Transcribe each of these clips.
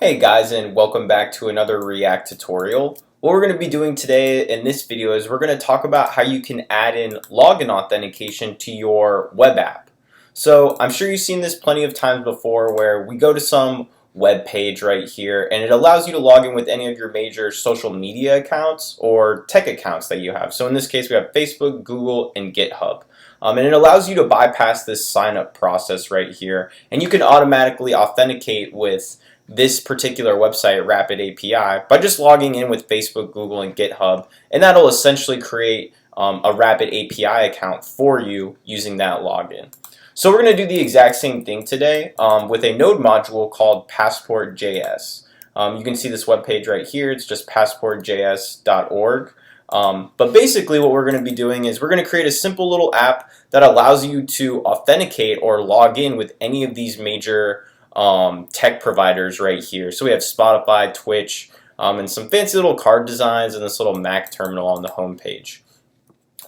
Hey guys, and welcome back to another React tutorial. What we're going to be doing today in this video is we're going to talk about how you can add in login authentication to your web app. So I'm sure you've seen this plenty of times before where we go to some web page right here and it allows you to log in with any of your major social media accounts or tech accounts that you have. So in this case we have Facebook, Google, and GitHub. And it allows you to bypass this sign up process right here, and you can automatically authenticate with this particular website, Rapid API, by just logging in with Facebook, Google, and GitHub, and that'll essentially create a Rapid API account for you using that login. So we're going to do the exact same thing today with a Node module called Passport.js. You can see this web page right here. It's just passport.js.org. But basically what we're going to be doing is we're going to create a simple little app that allows you to authenticate or log in with any of these major tech providers right here. So we have Spotify, Twitch, and some fancy little card designs and this little Mac terminal on the home page.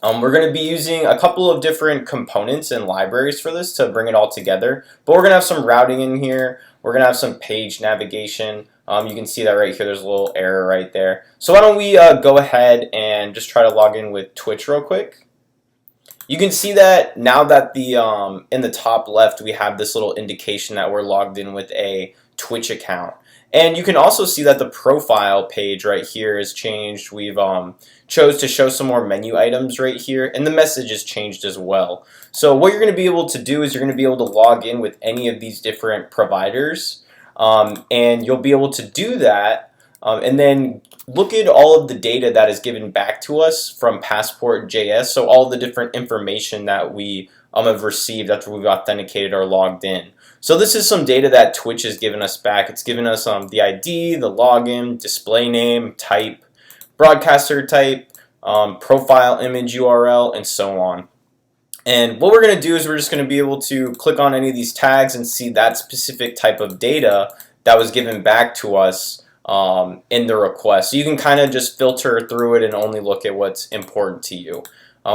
We're going to be using a couple of different components and libraries for this to bring it all together, but we're going to have some routing in here. We're going to have some page navigation. You can see that right here, there's a little error right there. So why don't we go ahead and just try to log in with Twitch real quick. You can see that now that in the top left we have this little indication that we're logged in with a Twitch account. And you can also see that the profile page right here is changed. We've chose to show some more menu items right here, and the message is changed as well. So what you're going to be able to do is you're going to be able to log in with any of these different providers, and you'll be able to do that and then look at all of the data that is given back to us from Passport.js, so all the different information that we have received after we've authenticated or logged in. So this is some data that Twitch has given us back. It's given us the ID, the login, display name, type, broadcaster type, profile image URL, and so on. And what we're going to do is we're just going to be able to click on any of these tags and see that specific type of data that was given back to us in the request. So you can kind of just filter through it and only look at what's important to you.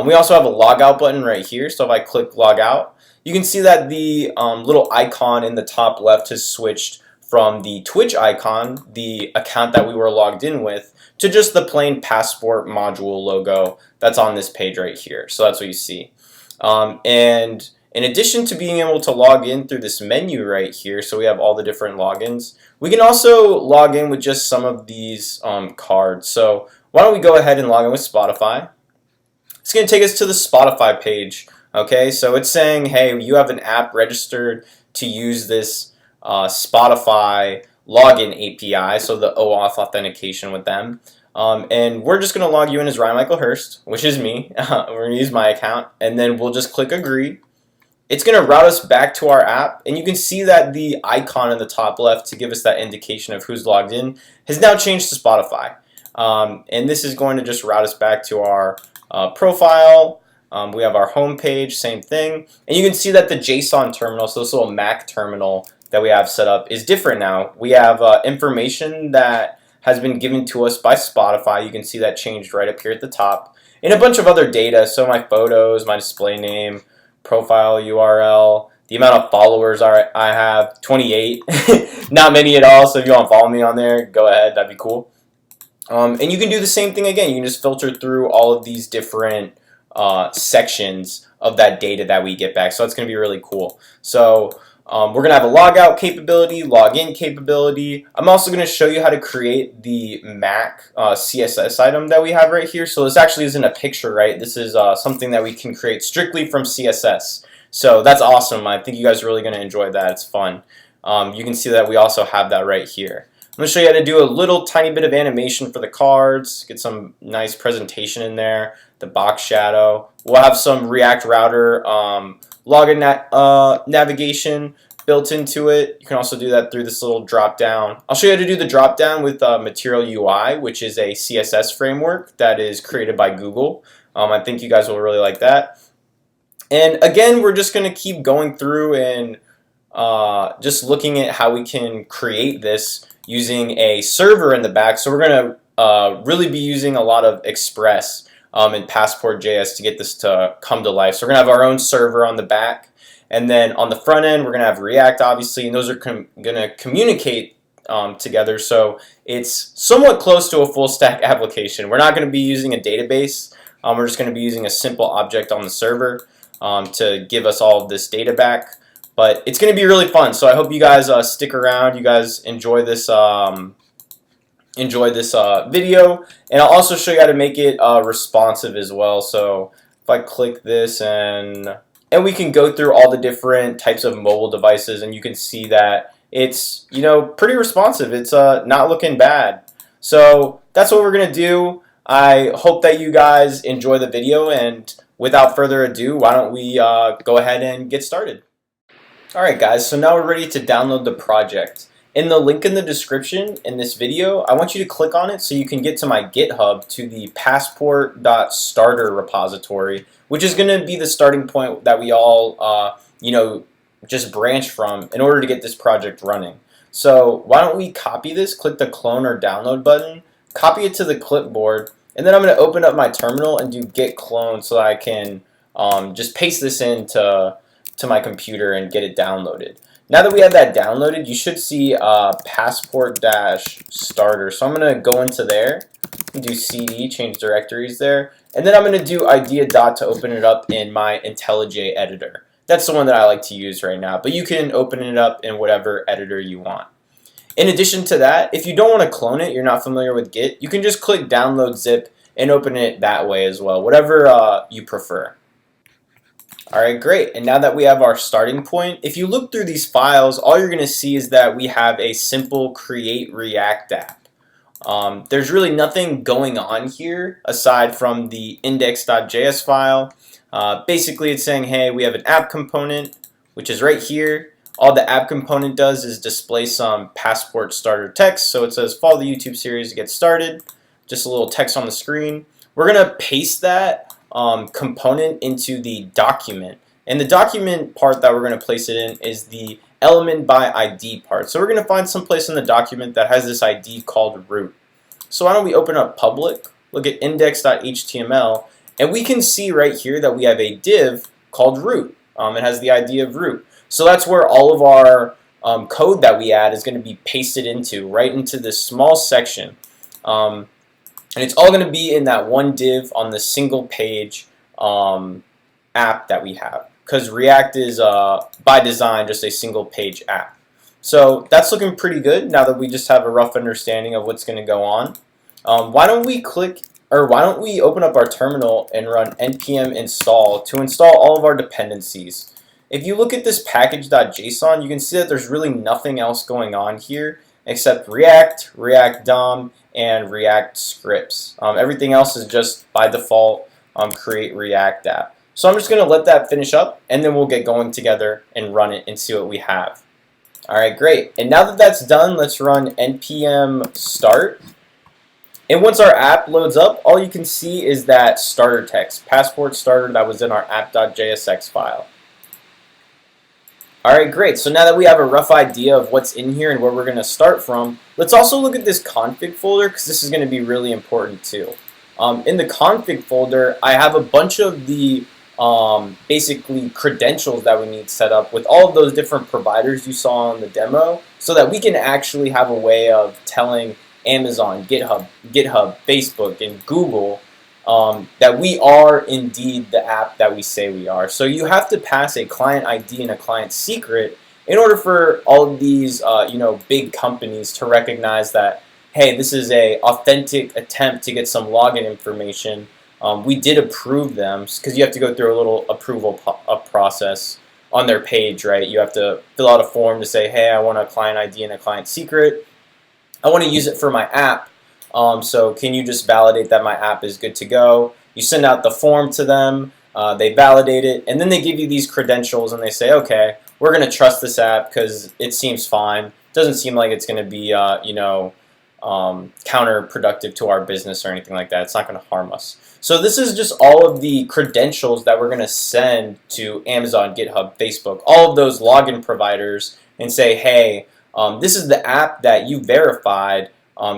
We also have a logout button right here. So if I click logout, you can see that the little icon in the top left has switched from the Twitch icon, the account that we were logged in with, to just the plain Passport module logo that's on this page right here. So that's what you see. And in addition to being able to log in through this menu right here, so we have all the different logins, we can also log in with just some of these cards. So why don't we go ahead and log in with Spotify. It's going to take us to the Spotify page. Okay, so it's saying, hey, you have an app registered to use this Spotify login API, so the OAuth authentication with them. And we're just going to log you in as Ryan Michael Hurst, which is me. We're going to use my account, and then we'll just click agree. It's going to route us back to our app, and you can see that the icon in the top left to give us that indication of who's logged in has now changed to Spotify. And this is going to just route us back to our profile. We have our home page, same thing. And you can see that the JSON terminal, so this little Mac terminal that we have set up, is different now. We have information that has been given to us by Spotify. You can see that changed right up here at the top. And a bunch of other data, so my photos, my display name, profile URL, the amount of followers I have, 28. Not many at all, so if you want to follow me on there, go ahead, that'd be cool. And you can do the same thing again. You can just filter through all of these different sections of that data that we get back. So that's going to be really cool. So we're going to have a logout capability, login capability. I'm also going to show you how to create the Mac CSS item that we have right here. So this actually isn't a picture, right? This is something that we can create strictly from CSS. So that's awesome. I think you guys are really going to enjoy that. It's fun. You can see that we also have that right here. I'm going to show you how to do a little tiny bit of animation for the cards, get some nice presentation in there, the box shadow. We'll have some React router login navigation built into it. You can also do that through this little drop down. I'll show you how to do the drop down with Material UI, which is a CSS framework that is created by Google. I think you guys will really like that. And again, we're just going to keep going through and just looking at how we can create this using a server in the back. So we're going to really be using a lot of Express and Passport.js to get this to come to life. So we're going to have our own server on the back. And then on the front end, we're going to have React, obviously, and those are going to communicate together. So it's somewhat close to a full stack application. We're not going to be using a database. We're just going to be using a simple object on the server to give us all of this data back. But it's going to be really fun. So I hope you guys stick around. You guys enjoy this video, and I'll also show you how to make it responsive as well. So if I click this and we can go through all the different types of mobile devices, and you can see that it's pretty responsive. It's not looking bad. So that's what we're gonna do. I hope that you guys enjoy the video, and without further ado, why don't we go ahead and get started. Alright guys, so now we're ready to download the project. In the link in the description in this video, I want you to click on it so you can get to my GitHub, to the Passport.starter repository, which is going to be the starting point that we all just branch from in order to get this project running. So why don't we copy this, click the clone or download button, copy it to the clipboard, and then I'm going to open up my terminal and do git clone so that I can just paste this into my computer and get it downloaded. Now that we have that downloaded, you should see passport-starter. So I'm going to go into there and do cd, change directories there, and then I'm going to do idea dot to open it up in my IntelliJ editor. That's the one that I like to use right now, but you can open it up in whatever editor you want. In addition to that, if you don't want to clone it, you're not familiar with Git, you can just click download zip and open it that way as well, whatever you prefer. Alright, great. And now that we have our starting point, if you look through these files, all you're going to see is that we have a simple create React app. There's really nothing going on here aside from the index.js file. Basically, it's saying, hey, we have an app component, which is right here. All the app component does is display some Passport starter text. So it says, follow the YouTube series to get started. Just a little text on the screen. We're going to paste that component into the document, and the document part that we're going to place it in is the element by ID part. So we're going to find some place in the document that has this ID called root. So why don't we open up public, look at index.html, and we can see right here that we have a div called root. It has the ID of root. So that's where all of our code that we add is going to be pasted into, right into this small section. And it's all going to be in that one div on the single page app that we have, because React is by design just a single page app. So that's looking pretty good now that we just have a rough understanding of what's going to go on. Why don't we open up our terminal and run npm install to install all of our dependencies. If you look at this package.json, you can see that there's really nothing else going on here except React, React DOM, and React scripts. Everything else is just by default create React app. So I'm just going to let that finish up, and then we'll get going together and run it and see what we have. Alright, great. And now that that's done, let's run npm start. And once our app loads up, all you can see is that starter text, Passport starter, that was in our app.jsx file. Alright, great. So now that we have a rough idea of what's in here and where we're going to start from, let's also look at this config folder, because this is going to be really important too. In the config folder, I have a bunch of the basically credentials that we need set up with all of those different providers you saw on the demo, so that we can actually have a way of telling Amazon, GitHub, Facebook, and Google that we are indeed the app that we say we are. So you have to pass a client ID and a client secret in order for all of these big companies to recognize that, hey, this is a authentic attempt to get some login information. We did approve them, because you have to go through a little approval process on their page, right? You have to fill out a form to say, hey, I want a client ID and a client secret. I want to use it for my app. So can you just validate that my app is good to go? You send out the form to them, they validate it, and then they give you these credentials and they say, okay, we're going to trust this app because it seems fine. It doesn't seem like it's going to be counterproductive to our business or anything like that. It's not going to harm us. So this is just all of the credentials that we're going to send to Amazon, GitHub, Facebook, all of those login providers, and say, hey, this is the app that you verified.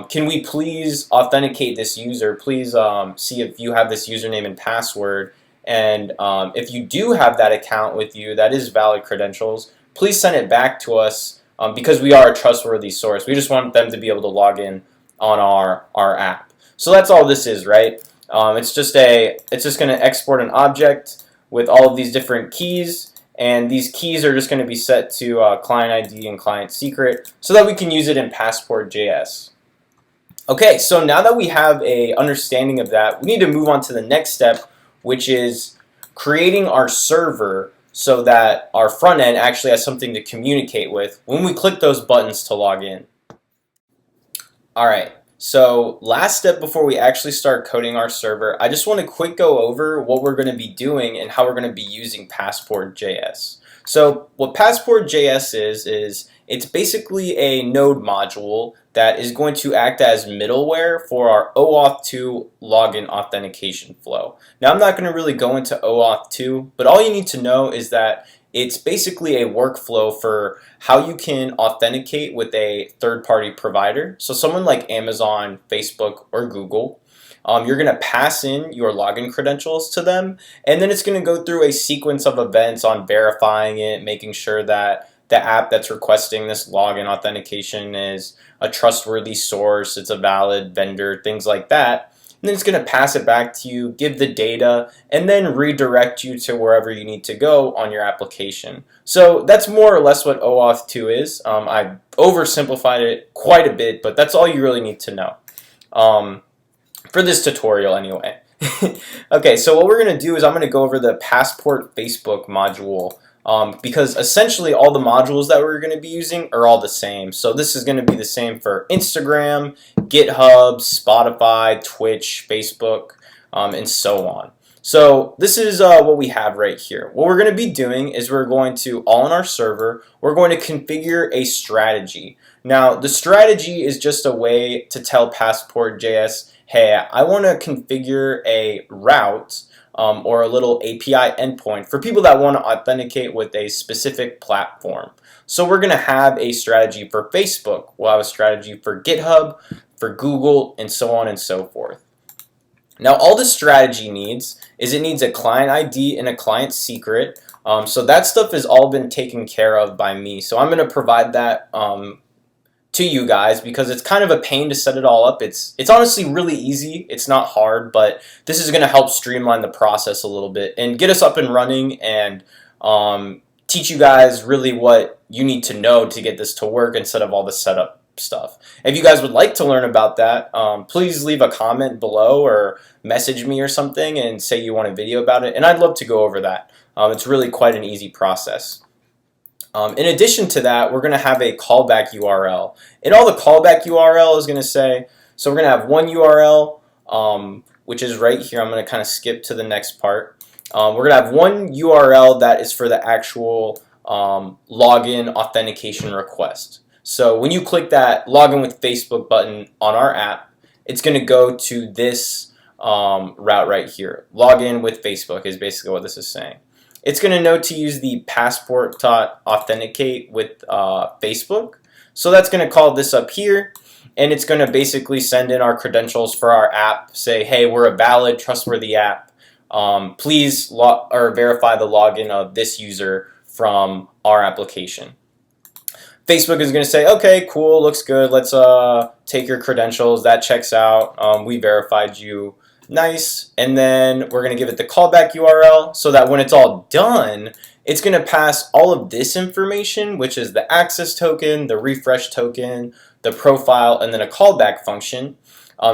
Can we please authenticate this user? Please see if you have this username and password. And if you do have that account with you, that is valid credentials, please send it back to us because we are a trustworthy source. We just want them to be able to log in on our app. So that's all this is, right? It's just going to export an object with all of these different keys, and these keys are just going to be set to client ID and client secret so that we can use it in Passport.js. Okay, so now that we have a understanding of that, we need to move on to the next step, which is creating our server so that our front end actually has something to communicate with when we click those buttons to log in. Alright, so last step before we actually start coding our server, I just want to quick go over what we're going to be doing and how we're going to be using Passport.js. So what Passport.js is it's basically a Node module that is going to act as middleware for our OAuth 2 login authentication flow. Now I'm not going to really go into OAuth 2, but all you need to know is that it's basically a workflow for how you can authenticate with a third-party provider. So someone like Amazon, Facebook, or Google. You're going to pass in your login credentials to them, and then it's going to go through a sequence of events on verifying it, making sure that the app that's requesting this login authentication is a trustworthy source, it's a valid vendor, things like that. And then it's going to pass it back to you, give the data, and then redirect you to wherever you need to go on your application. So that's more or less what OAuth 2 is. I oversimplified it quite a bit, but that's all you really need to know. For this tutorial anyway. Okay, so what we're going to do is I'm going to go over the Passport Facebook module because essentially all the modules that we're going to be using are all the same. So this is going to be the same for Instagram, GitHub, Spotify, Twitch, Facebook, and so on. So this is what we have right here. What we're going to be doing is we're going to, all in our server, we're going to configure a strategy. Now the strategy is just a way to tell Passport.js, hey, I want to configure a route or a little API endpoint for people that want to authenticate with a specific platform. So we're going to have a strategy for Facebook, we'll have a strategy for GitHub, for Google, and so on and so forth. Now all the strategy needs is it needs a client ID and a client secret. So that stuff has all been taken care of by me. So I'm going to provide that to you guys because it's kind of a pain to set it all up. It's honestly really easy. It's not hard, but this is going to help streamline the process a little bit and get us up and running and teach you guys really what you need to know to get this to work instead of all the setup stuff. If you guys would like to learn about that, please leave a comment below or message me or something and say you want a video about it, and I'd love to go over that. It's really quite an easy process. In addition to that, we're going to have a callback URL. And all the callback URL is going to say, so we're going to have one URL, which is right here. I'm going to kind of skip to the next part. We're going to have one URL that is for the actual login authentication request. So when you click that login with Facebook button on our app, it's going to go to this route right here. Login with Facebook is basically what this is saying. It's going to know to use the Passport.authenticate with Facebook. So that's going to call this up here, and it's going to basically send in our credentials for our app, say, hey, we're a valid, trustworthy app. Please verify the login of this user from our application. Facebook is going to say, okay, cool, looks good. Let's take your credentials. That checks out. We verified you. Nice. And then we're going to give it the callback URL so that when it's all done, it's going to pass all of this information, which is the access token, the refresh token, the profile, and then a callback function.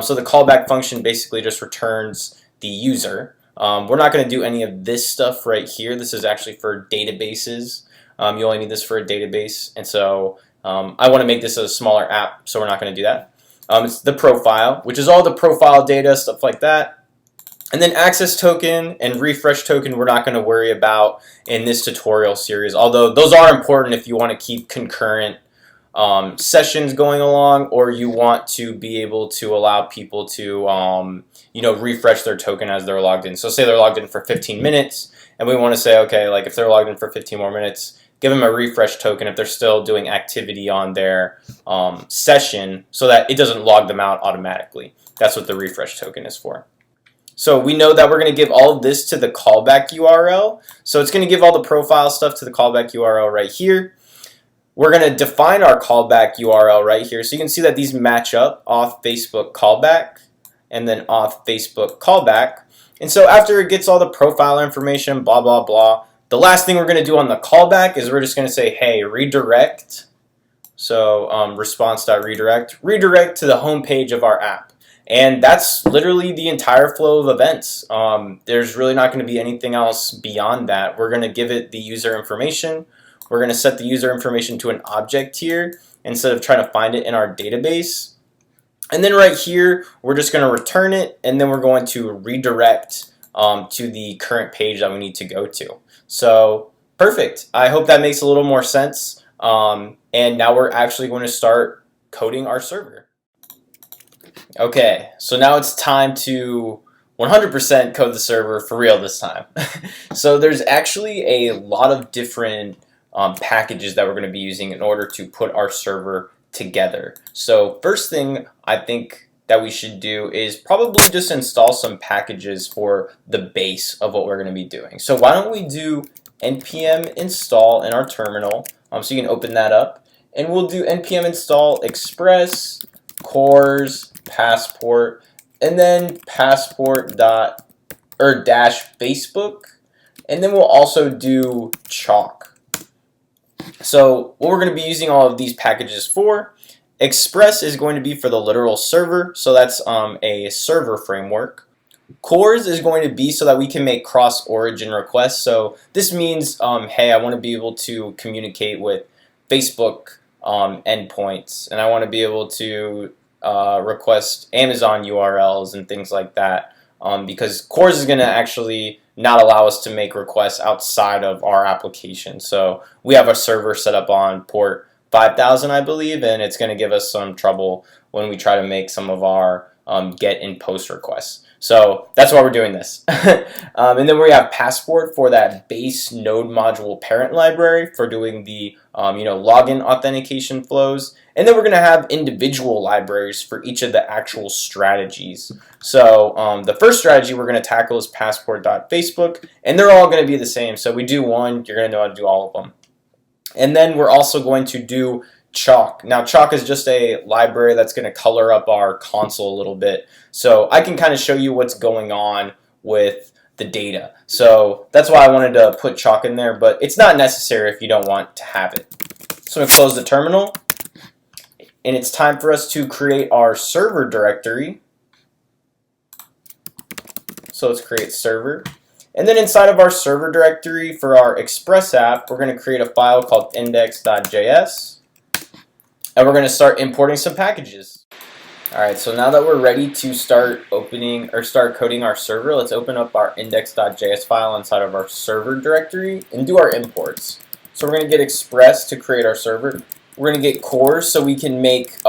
So the callback function basically just returns the user. We're not going to do any of this stuff right here. This is actually for databases. You only need this for a database. And so I want to make this a smaller app, so we're not going to do that. It's the profile, which is all the profile data, stuff like that. And then access token and refresh token we're not going to worry about in this tutorial series, although those are important if you want to keep concurrent sessions going along, or you want to be able to allow people to refresh their token as they're logged in. So say they're logged in for 15 minutes, and we want to say, okay, like if they're logged in for 15 more minutes, give them a refresh token if they're still doing activity on their session so that it doesn't log them out automatically. That's what the refresh token is for. So we know that we're going to give all of this to the callback URL. So it's going to give all the profile stuff to the callback URL right here. we're going to define our callback URL right here. So you can see that these match up, auth Facebook callback and then auth Facebook callback. And so after it gets all the profile information, blah, blah, blah, the last thing we're going to do on the callback is we're just going to say, hey, redirect. So response.redirect, redirect to the home page of our app. And that's literally the entire flow of events. There's really not going to be anything else beyond that. We're going to give it the user information. We're going to set the user information to an object here instead of trying to find it in our database. And then right here, we're just going to return it, and then we're going to redirect to the current page that we need to go to. So perfect. I hope that makes a little more sense. And now we're actually going to start coding our server. Okay, so now it's time to 100% code the server for real this time. So there's actually a lot of different packages that we're going to be using in order to put our server together. So first thing I think that we should do is probably just install some packages for the base of what we're going to be doing. So why don't we do npm install in our terminal, so you can open that up, and we'll do npm install express cores passport and then passport.facebook, and then we'll also do chalk. So what we're going to be using all of these packages for: express is going to be for the literal server, so that's a server framework. Cores is going to be so that we can make cross-origin requests. So this means, hey, I want to be able to communicate with Facebook endpoints, and I want to be able to request Amazon URLs and things like that, because cores is going to actually not allow us to make requests outside of our application. So we have a server set up on port 5000, I believe, and it's going to give us some trouble when we try to make some of our get and post requests. So that's why we're doing this. And then we have Passport for that base node module parent library for doing the login authentication flows. And then we're going to have individual libraries for each of the actual strategies. So the first strategy we're going to tackle is passport.facebook, and they're all going to be the same. So we do one, you're going to know how to do all of them. And then we're also going to do chalk. Now chalk is just a library that's going to color up our console a little bit, so I can kind of show you what's going on with the data. So that's why I wanted to put chalk in there, but it's not necessary if you don't want to have it. So I'm going to close the terminal, and it's time for us to create our server directory. So let's create server. And then inside of our server directory for our Express app, we're going to create a file called index.js. And we're going to start importing some packages. Alright, so now that we're ready to start coding our server, let's open up our index.js file inside of our server directory and do our imports. So we're going to get Express to create our server. We're going to get cores so we can make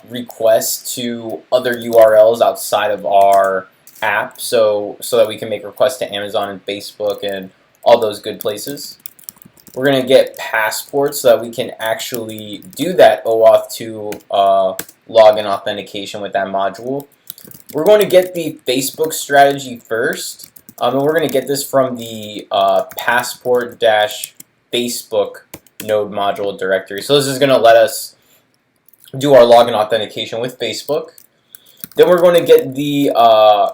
requests to other URLs outside of our app, so that we can make requests to Amazon and Facebook and all those good places. We're going to get Passport so that we can actually do that OAuth 2 login authentication with that module. We're going to get the Facebook strategy first, and we're going to get this from the passport-facebook node module directory. So this is going to let us do our login authentication with Facebook. Then we're going to get the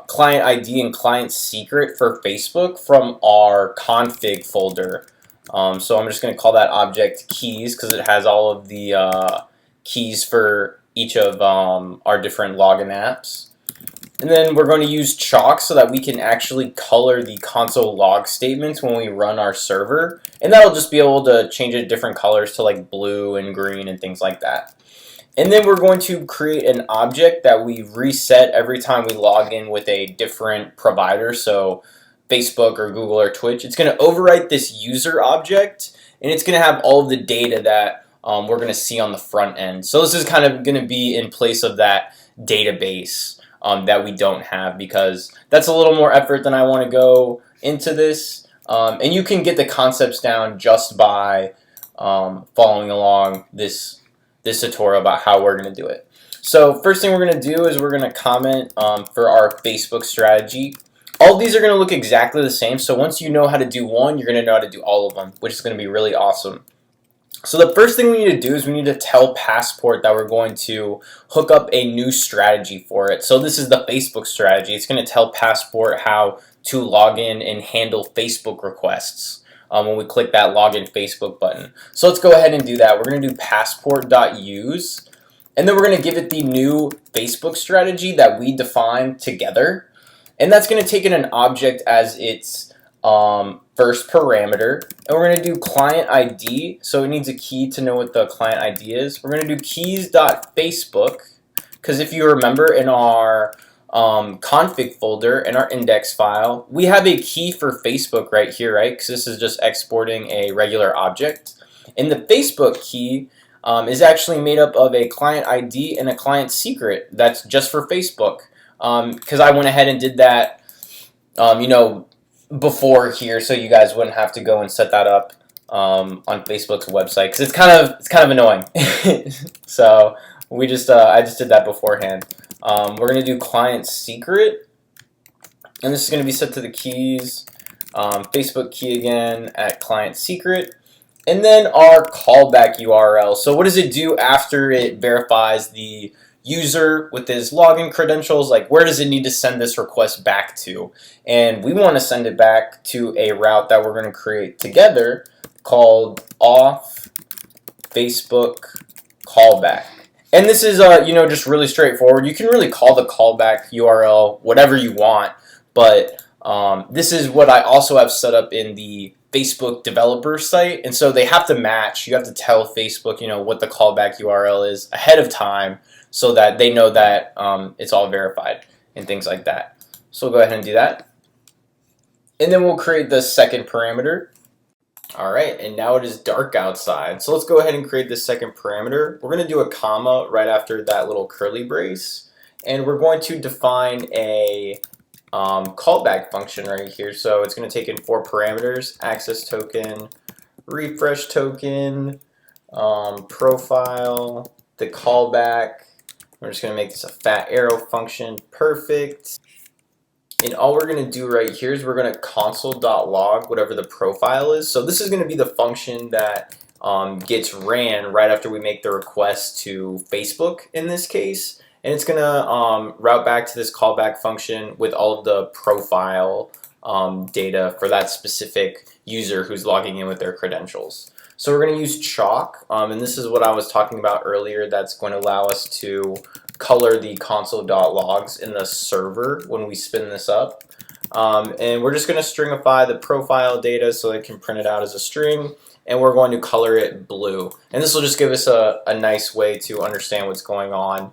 client ID and client secret for Facebook from our config folder. So I'm just going to call that object keys because it has all of the keys for each of our different login apps. And then we're going to use chalk so that we can actually color the console log statements when we run our server. And that'll just be able to change it different colors to like blue and green and things like that. And then we're going to create an object that we reset every time we log in with a different provider, so Facebook or Google or Twitch. It's going to overwrite this user object, and it's going to have all of the data that we're going to see on the front end. So this is kind of going to be in place of that database that we don't have, because that's a little more effort than I want to go into this. And you can get the concepts down just by following along this tutorial about how we're going to do it. So first thing we're going to do is we're going to comment for our Facebook strategy. All of these are going to look exactly the same, so once you know how to do one, you're going to know how to do all of them, which is going to be really awesome. So the first thing we need to do is we need to tell Passport that we're going to hook up a new strategy for it. So this is the Facebook strategy. It's going to tell Passport how to log in and handle Facebook requests when we click that login Facebook button. So let's go ahead and do that. We're going to do passport.use, and then we're going to give it the new Facebook strategy that we defined together. And that's going to take in an object as its first parameter, and we're going to do client ID, so it needs a key to know what the client ID is. We're going to do keys.facebook, because if you remember in our config folder in our index file, we have a key for Facebook right here, right? Because this is just exporting a regular object. And the Facebook key is actually made up of a client ID and a client secret that's just for Facebook. Because I went ahead and did that, before here, so you guys wouldn't have to go and set that up on Facebook's website, because it's kind of annoying. So we just I just did that beforehand. We're gonna do client secret, and this is gonna be set to the keys, Facebook key again at client secret, and then our callback URL. So what does it do after it verifies the user with his login credentials? Like, where does it need to send this request back to? And we want to send it back to a route that we're going to create together called auth Facebook callback. And this is just really straightforward. You can really call the callback URL whatever you want, but this is what I also have set up in the Facebook developer site, and so they have to match. You have to tell Facebook, what the callback URL is ahead of time, so that they know that it's all verified and things like that. So we'll go ahead and do that. And then we'll create the second parameter. All right, and now it is dark outside. So let's go ahead and create the second parameter. We're going to do a comma right after that little curly brace. And we're going to define a callback function right here. So it's going to take in 4 parameters: access token, refresh token, profile, the callback. We're just going to make this a fat arrow function. Perfect. And all we're going to do right here is we're going to console.log whatever the profile is. So this is going to be the function that gets ran right after we make the request to Facebook in this case. And it's going to route back to this callback function with all of the profile data for that specific user who's logging in with their credentials. So we're going to use chalk, and this is what I was talking about earlier. That's going to allow us to color the console.logs in the server when we spin this up. And we're just going to stringify the profile data so it can print it out as a string, and we're going to color it blue. And this will just give us a nice way to understand what's going on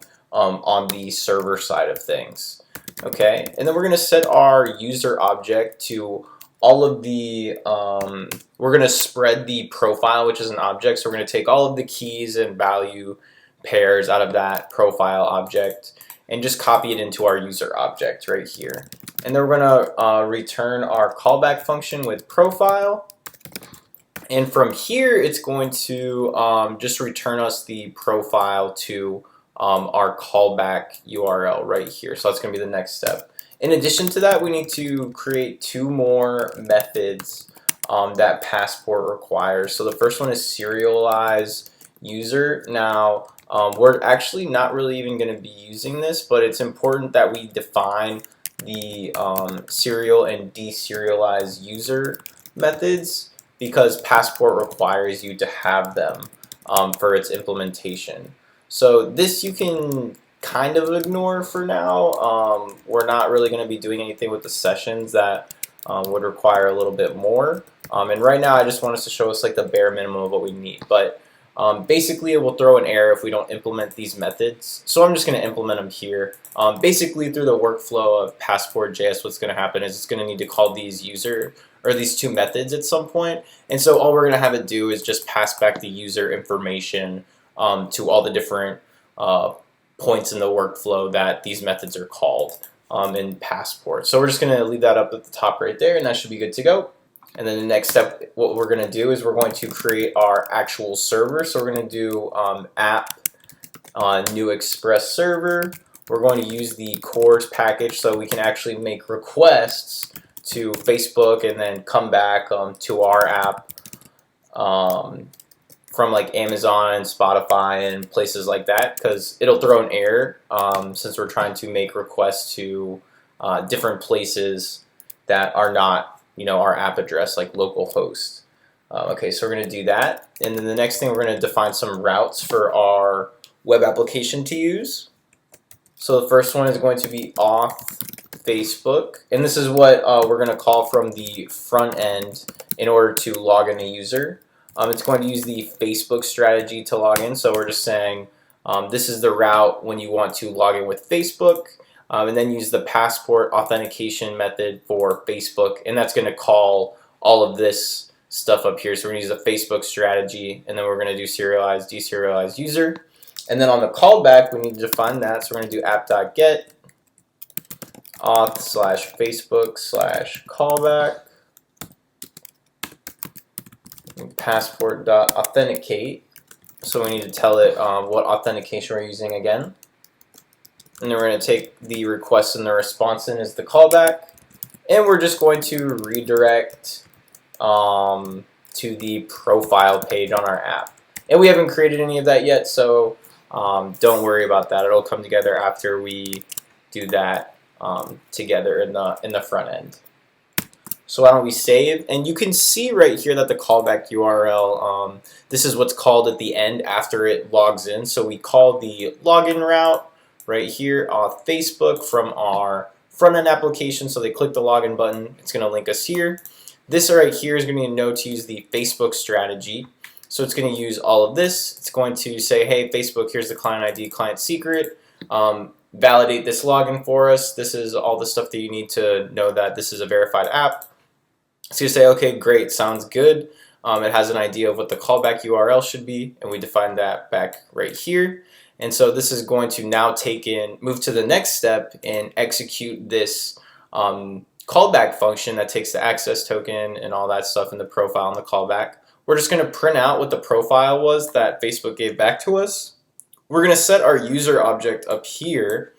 the server side of things. Okay, and then we're going to set our user object to all of the, we're going to spread the profile, which is an object. So we're going to take all of the keys and value pairs out of that profile object and just copy it into our user object right here. And then we're going to return our callback function with profile. And from here, it's going to just return us the profile to our callback URL right here. So that's going to be the next step. In addition to that, we need to create 2 more methods that Passport requires. So the first one is serialize user. Now, we're actually not really even going to be using this, but it's important that we define the serial and deserialize user methods, because Passport requires you to have them for its implementation. So this you can kind of ignore for now. We're not really going to be doing anything with the sessions that would require a little bit more. And right now I just want us to show us like the bare minimum of what we need. But basically it will throw an error if we don't implement these methods. So I'm just going to implement them here. Basically through the workflow of Passport.js, what's going to happen is it's going to need to call these these 2 methods at some point. And so all we're going to have it do is just pass back the user information to all the different points in the workflow that these methods are called in Passport. So we're just going to leave that up at the top right there, and that should be good to go. And then the next step, what we're going to do is we're going to create our actual server. So we're going to do app new express server. We're going to use the cores package so we can actually make requests to Facebook and then come back to our app from like Amazon and Spotify and places like that, because it'll throw an error since we're trying to make requests to different places that are not, our app address, like localhost. Okay, so we're going to do that, and then the next thing, we're going to define some routes for our web application to use. So the first one is going to be auth Facebook, and this is what we're going to call from the front end in order to log in a user. It's going to use the Facebook strategy to log in, so we're just saying this is the route when you want to log in with Facebook, and then use the Passport authentication method for Facebook, and that's going to call all of this stuff up here. So we're going to use the Facebook strategy, and then we're going to do serialized, deserialized user. And then on the callback, we need to define that, so we're going to do app.get auth/Facebook/callback, passport.authenticate. So we need to tell it what authentication we're using again. And then we're going to take the request and the response in as the callback. And we're just going to redirect to the profile page on our app. And we haven't created any of that yet, so don't worry about that. It'll come together after we do that together in the front end. So why don't we save? And you can see right here that the callback URL, this is what's called at the end after it logs in. So we call the login route right here auth Facebook from our front end application. So they click the login button. It's going to link us here. This right here is going to be a node to use the Facebook strategy. So it's going to use all of this. It's going to say, hey, Facebook, here's the client ID, client secret. Validate this login for us. This is all the stuff that you need to know that this is a verified app. So you say, okay, great, sounds good. It has an idea of what the callback URL should be, and we define that back right here. And so this is going to now move to the next step and execute this callback function that takes the access token and all that stuff in the profile and the callback. We're just going to print out what the profile was that Facebook gave back to us. We're going to set our user object up here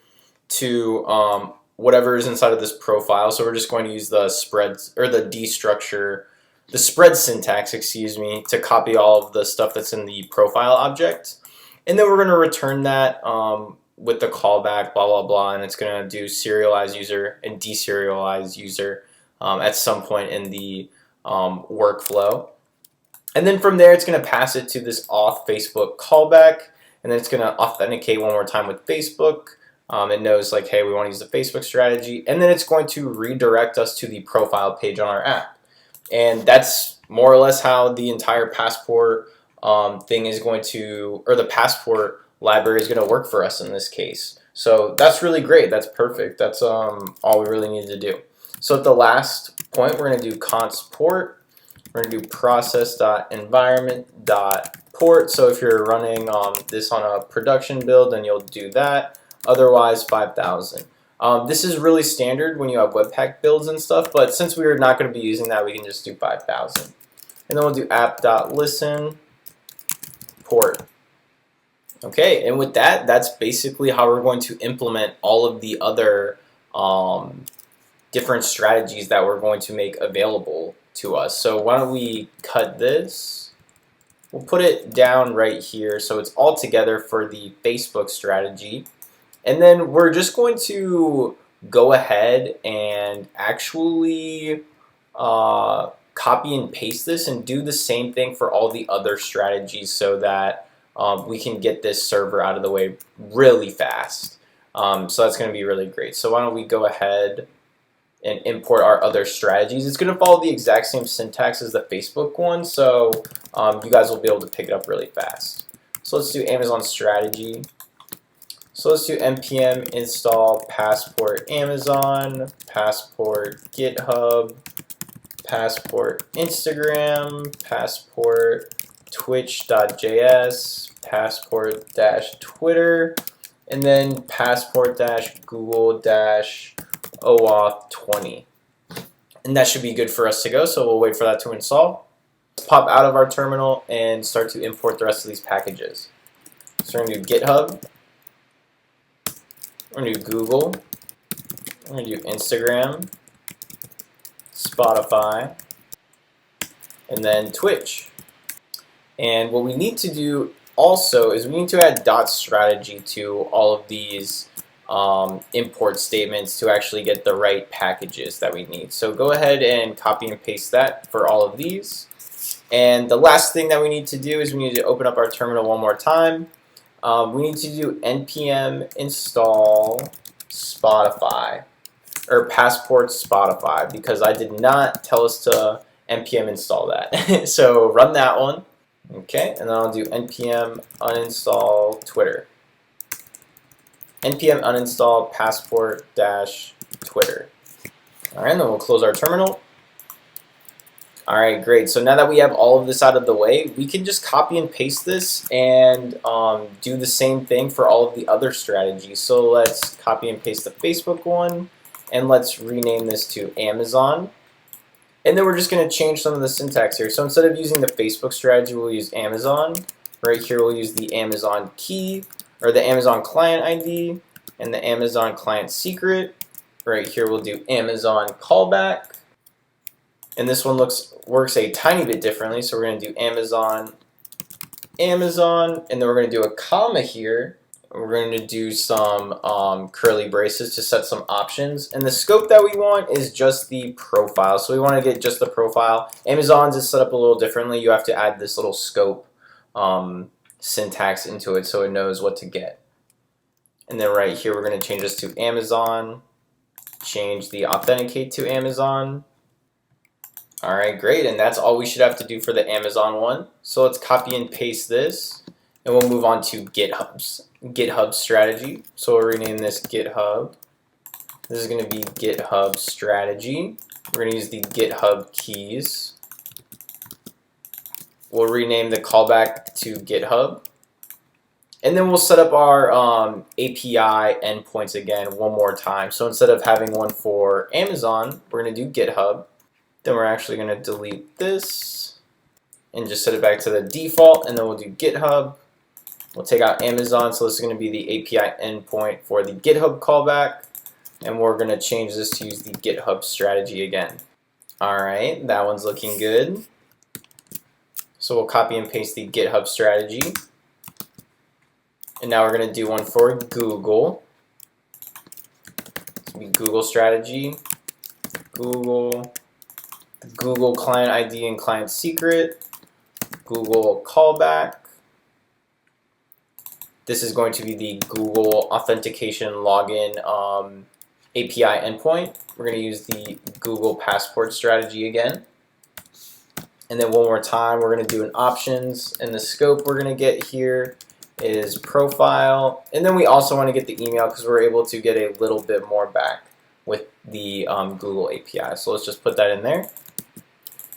to whatever is inside of this profile. So we're just going to use the spreads or the spread syntax, to copy all of the stuff that's in the profile object. And then we're going to return that with the callback, blah, blah, blah, and it's going to do serialized user and deserialized user at some point in the workflow. And then from there, it's going to pass it to this auth Facebook callback, and then it's going to authenticate one more time with Facebook. It knows like, hey, we want to use the Facebook strategy, and then it's going to redirect us to the profile page on our app. And that's more or less how the entire Passport thing is going to, or the Passport library is going to work for us in this case. So that's really great. That's perfect. That's all we really need to do. So at the last point, we're going to do const port. We're going to do process.environment.port. So if you're running this on a production build, then you'll do that. Otherwise, 5,000. This is really standard when you have Webpack builds and stuff, but since we're not going to be using that, we can just do 5,000. And then we'll do app.listen port. Okay, and with that, that's basically how we're going to implement all of the other different strategies that we're going to make available to us. So why don't we cut this? We'll put it down right here so it's all together for the Facebook strategy. And then we're just going to go ahead and actually copy and paste this and do the same thing for all the other strategies so that we can get this server out of the way really fast. So that's going to be really great. So why don't we go ahead and import our other strategies. It's going to follow the exact same syntax as the Facebook one, so you guys will be able to pick it up really fast. So let's do Amazon strategy. So let's do npm install passport Amazon, passport GitHub, passport Instagram, passport Twitch.js, passport-Twitter, and then passport-Google-OAuth 20. And that should be good for us to go, so we'll wait for that to install. Let's pop out of our terminal and start to import the rest of these packages. So we're going to do GitHub, we're going to do Google, we're going to do Instagram, Spotify, and then Twitch. And what we need to do also is we need to add dot strategy to all of these import statements to actually get the right packages that we need. So go ahead and copy and paste that for all of these. And the last thing that we need to do is we need to open up our terminal one more time. We need to do npm install Spotify, or Passport Spotify, because I did not tell us to npm install that. So run that one. Okay, and then I'll do npm uninstall Twitter. npm uninstall passport-twitter. Alright, and then we'll close our terminal. Alright, great. So now that we have all of this out of the way, we can just copy and paste this and do the same thing for all of the other strategies. So let's copy and paste the Facebook one, and let's rename this to Amazon. And then we're just going to change some of the syntax here. So instead of using the Facebook strategy, we'll use Amazon. Right here we'll use the Amazon key, or the Amazon client ID, and the Amazon client secret. Right here we'll do Amazon callback. And this one works a tiny bit differently. So we're going to do Amazon, Amazon, and then we're going to do a comma here. We're going to do some curly braces to set some options. And the scope that we want is just the profile. So we want to get just the profile. Amazon's is set up a little differently. You have to add this little scope syntax into it so it knows what to get. And then right here, we're going to change this to Amazon. Change the authenticate to Amazon. All right, great. And that's all we should have to do for the Amazon one. So let's copy and paste this. And we'll move on to GitHub strategy. So we'll rename this GitHub. This is going to be GitHub strategy. We're going to use the GitHub keys. We'll rename the callback to GitHub. And then we'll set up our API endpoints again one more time. So instead of having one for Amazon, we're going to do GitHub. Then we're actually going to delete this and just set it back to the default. And then we'll do GitHub. We'll take out Amazon, so this is going to be the API endpoint for the GitHub callback, and we're going to change this to use the GitHub strategy again. Alright, that one's looking good. So we'll copy and paste the GitHub strategy. And now we're going to do one for Google. It's going to be Google strategy, Google client ID and client secret, Google callback. This is going to be the Google Authentication login API endpoint. We're going to use the Google Passport strategy again. And then one more time, we're going to do an options. And the scope we're going to get here is profile. And then we also want to get the email because we're able to get a little bit more back with the Google API. So let's just put that in there.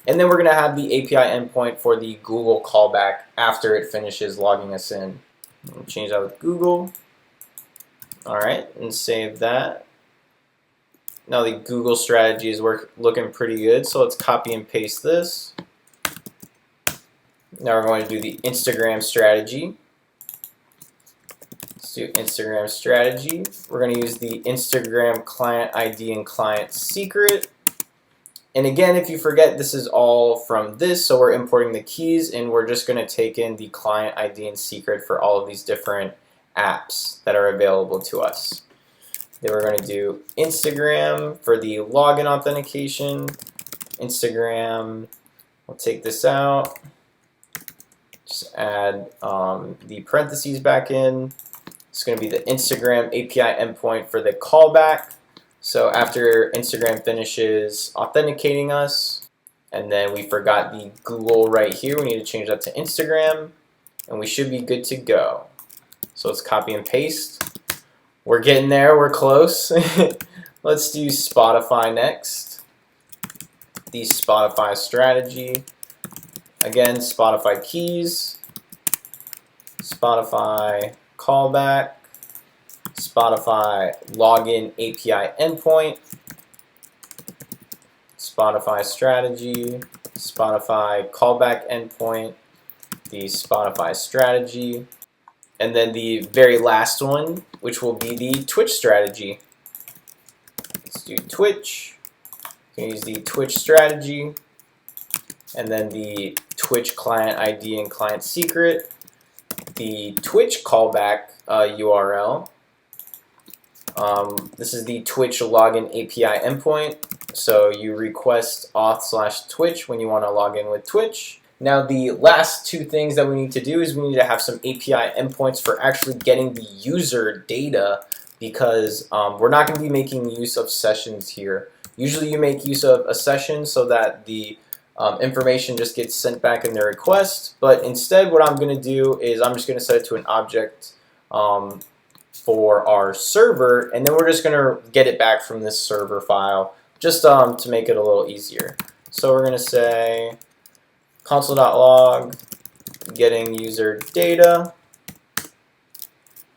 And then we're going to have the API endpoint for the Google callback after it finishes logging us in. We'll change that with Google. Alright, and save that. Now the Google strategy is looking pretty good, so let's copy and paste this. Now we're going to do the Instagram strategy. Let's do Instagram strategy. We're going to use the Instagram client ID and client secret. And again, if you forget, this is all from this, so we're importing the keys, and we're just going to take in the client ID and secret for all of these different apps that are available to us. Then we're going to do Instagram for the login authentication. Instagram, we'll take this out. Just add the parentheses back in. It's going to be the Instagram API endpoint for the callback. So after Instagram finishes authenticating us, and then we forgot the Google right here, we need to change that to Instagram, and we should be good to go. So let's copy and paste. We're getting there, we're close. Let's do Spotify next. The Spotify strategy. Again, Spotify keys, Spotify callback, Spotify login API endpoint, Spotify strategy, Spotify callback endpoint, the Spotify strategy, and then the very last one, which will be the Twitch strategy. Let's do Twitch. You can use the Twitch strategy, and then the Twitch client ID and client secret, the Twitch callback URL. This is the Twitch login API endpoint. So you request auth/Twitch when you want to log in with Twitch. Now the last two things that we need to do is we need to have some API endpoints for actually getting the user data, because we're not going to be making use of sessions here. Usually you make use of a session so that the information just gets sent back in the request, but instead what I'm going to do is I'm just going to set it to an object for our server, and then we're just going to get it back from this server file, just to make it a little easier. So we're going to say console.log getting user data,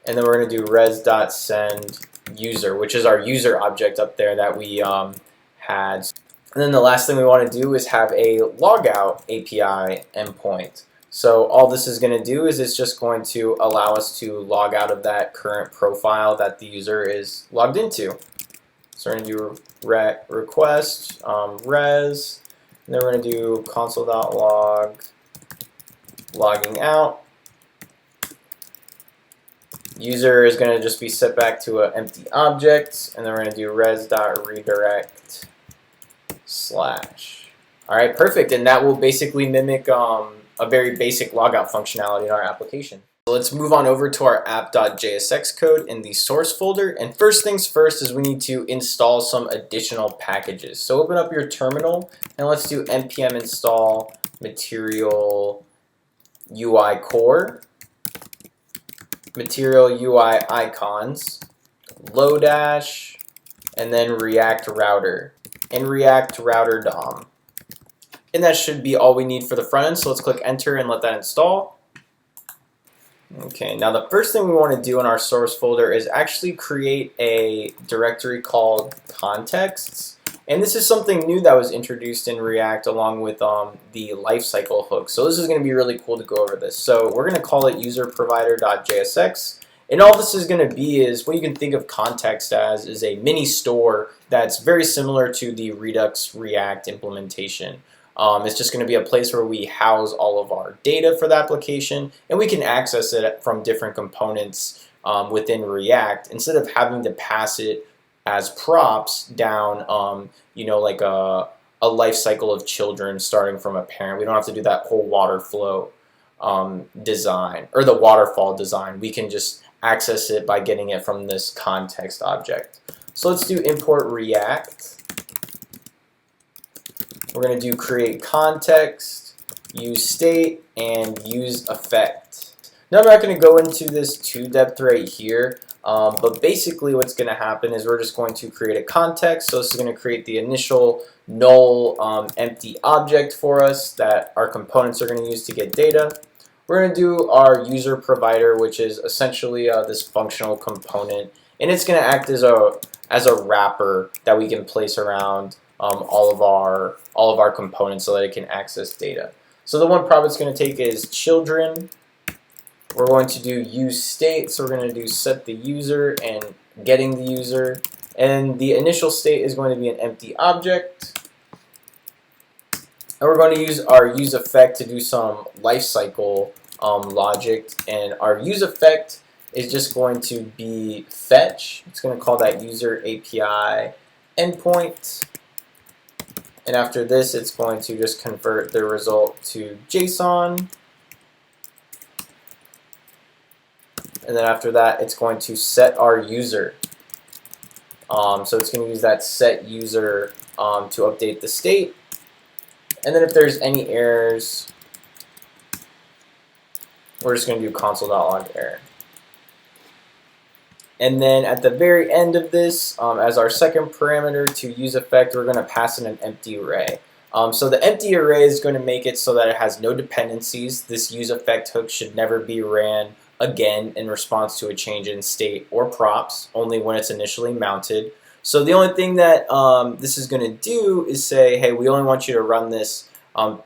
and then we're going to do res.send user, which is our user object up there that we had. And then the last thing we want to do is have a logout API endpoint. So all this is going to do is it's just going to allow us to log out of that current profile that the user is logged into. So we're going to do request res, and then we're going to do console.log logging out. User is going to just be set back to an empty object, and then we're going to do res.redirect/. Alright, perfect, and that will basically mimic a very basic logout functionality in our application. So let's move on over to our app.jsx code in the source folder, and first things first is we need to install some additional packages. So open up your terminal and let's do npm install material UI core, material UI icons, Lodash, and then React router and React router DOM. And that should be all we need for the front end, so let's click enter and let that install. Okay, now the first thing we want to do in our source folder is actually create a directory called contexts. And this is something new that was introduced in React along with the lifecycle hook. So this is going to be really cool to go over this. So we're going to call it userprovider.jsx. And all this is going to be is what you can think of context as is a mini store that's very similar to the Redux React implementation. It's just going to be a place where we house all of our data for the application, and we can access it from different components within React instead of having to pass it as props down, you know, like a life cycle of children starting from a parent. We don't have to do that whole water flow design or the waterfall design. We can just access it by getting it from this context object. So let's do import React. We're going to do create context, use state, and use effect. Now I'm not going to go into this too depth right here, but basically what's going to happen is we're just going to create a context. So this is going to create the initial null empty object for us that our components are going to use to get data. We're going to do our user provider, which is essentially this functional component, and it's going to act as a wrapper that we can place around all of our components so that it can access data. So the one prop it's going to take is children. We're going to do use state, so we're going to do set the user and getting the user, and the initial state is going to be an empty object. And we're going to use our use effect to do some lifecycle logic, and our use effect is just going to be fetch. It's going to call that user API endpoint. And after this, it's going to just convert the result to JSON. And then after that, it's going to set our user. So it's going to use that set user to update the state. And then if there's any errors, we're just going to do console.log error. And then at the very end of this, as our second parameter to use effect, we're going to pass in an empty array. So the empty array is going to make it so that it has no dependencies. This use effect hook should never be ran again in response to a change in state or props, only when it's initially mounted. So the only thing that this is going to do is say, hey, we only want you to run this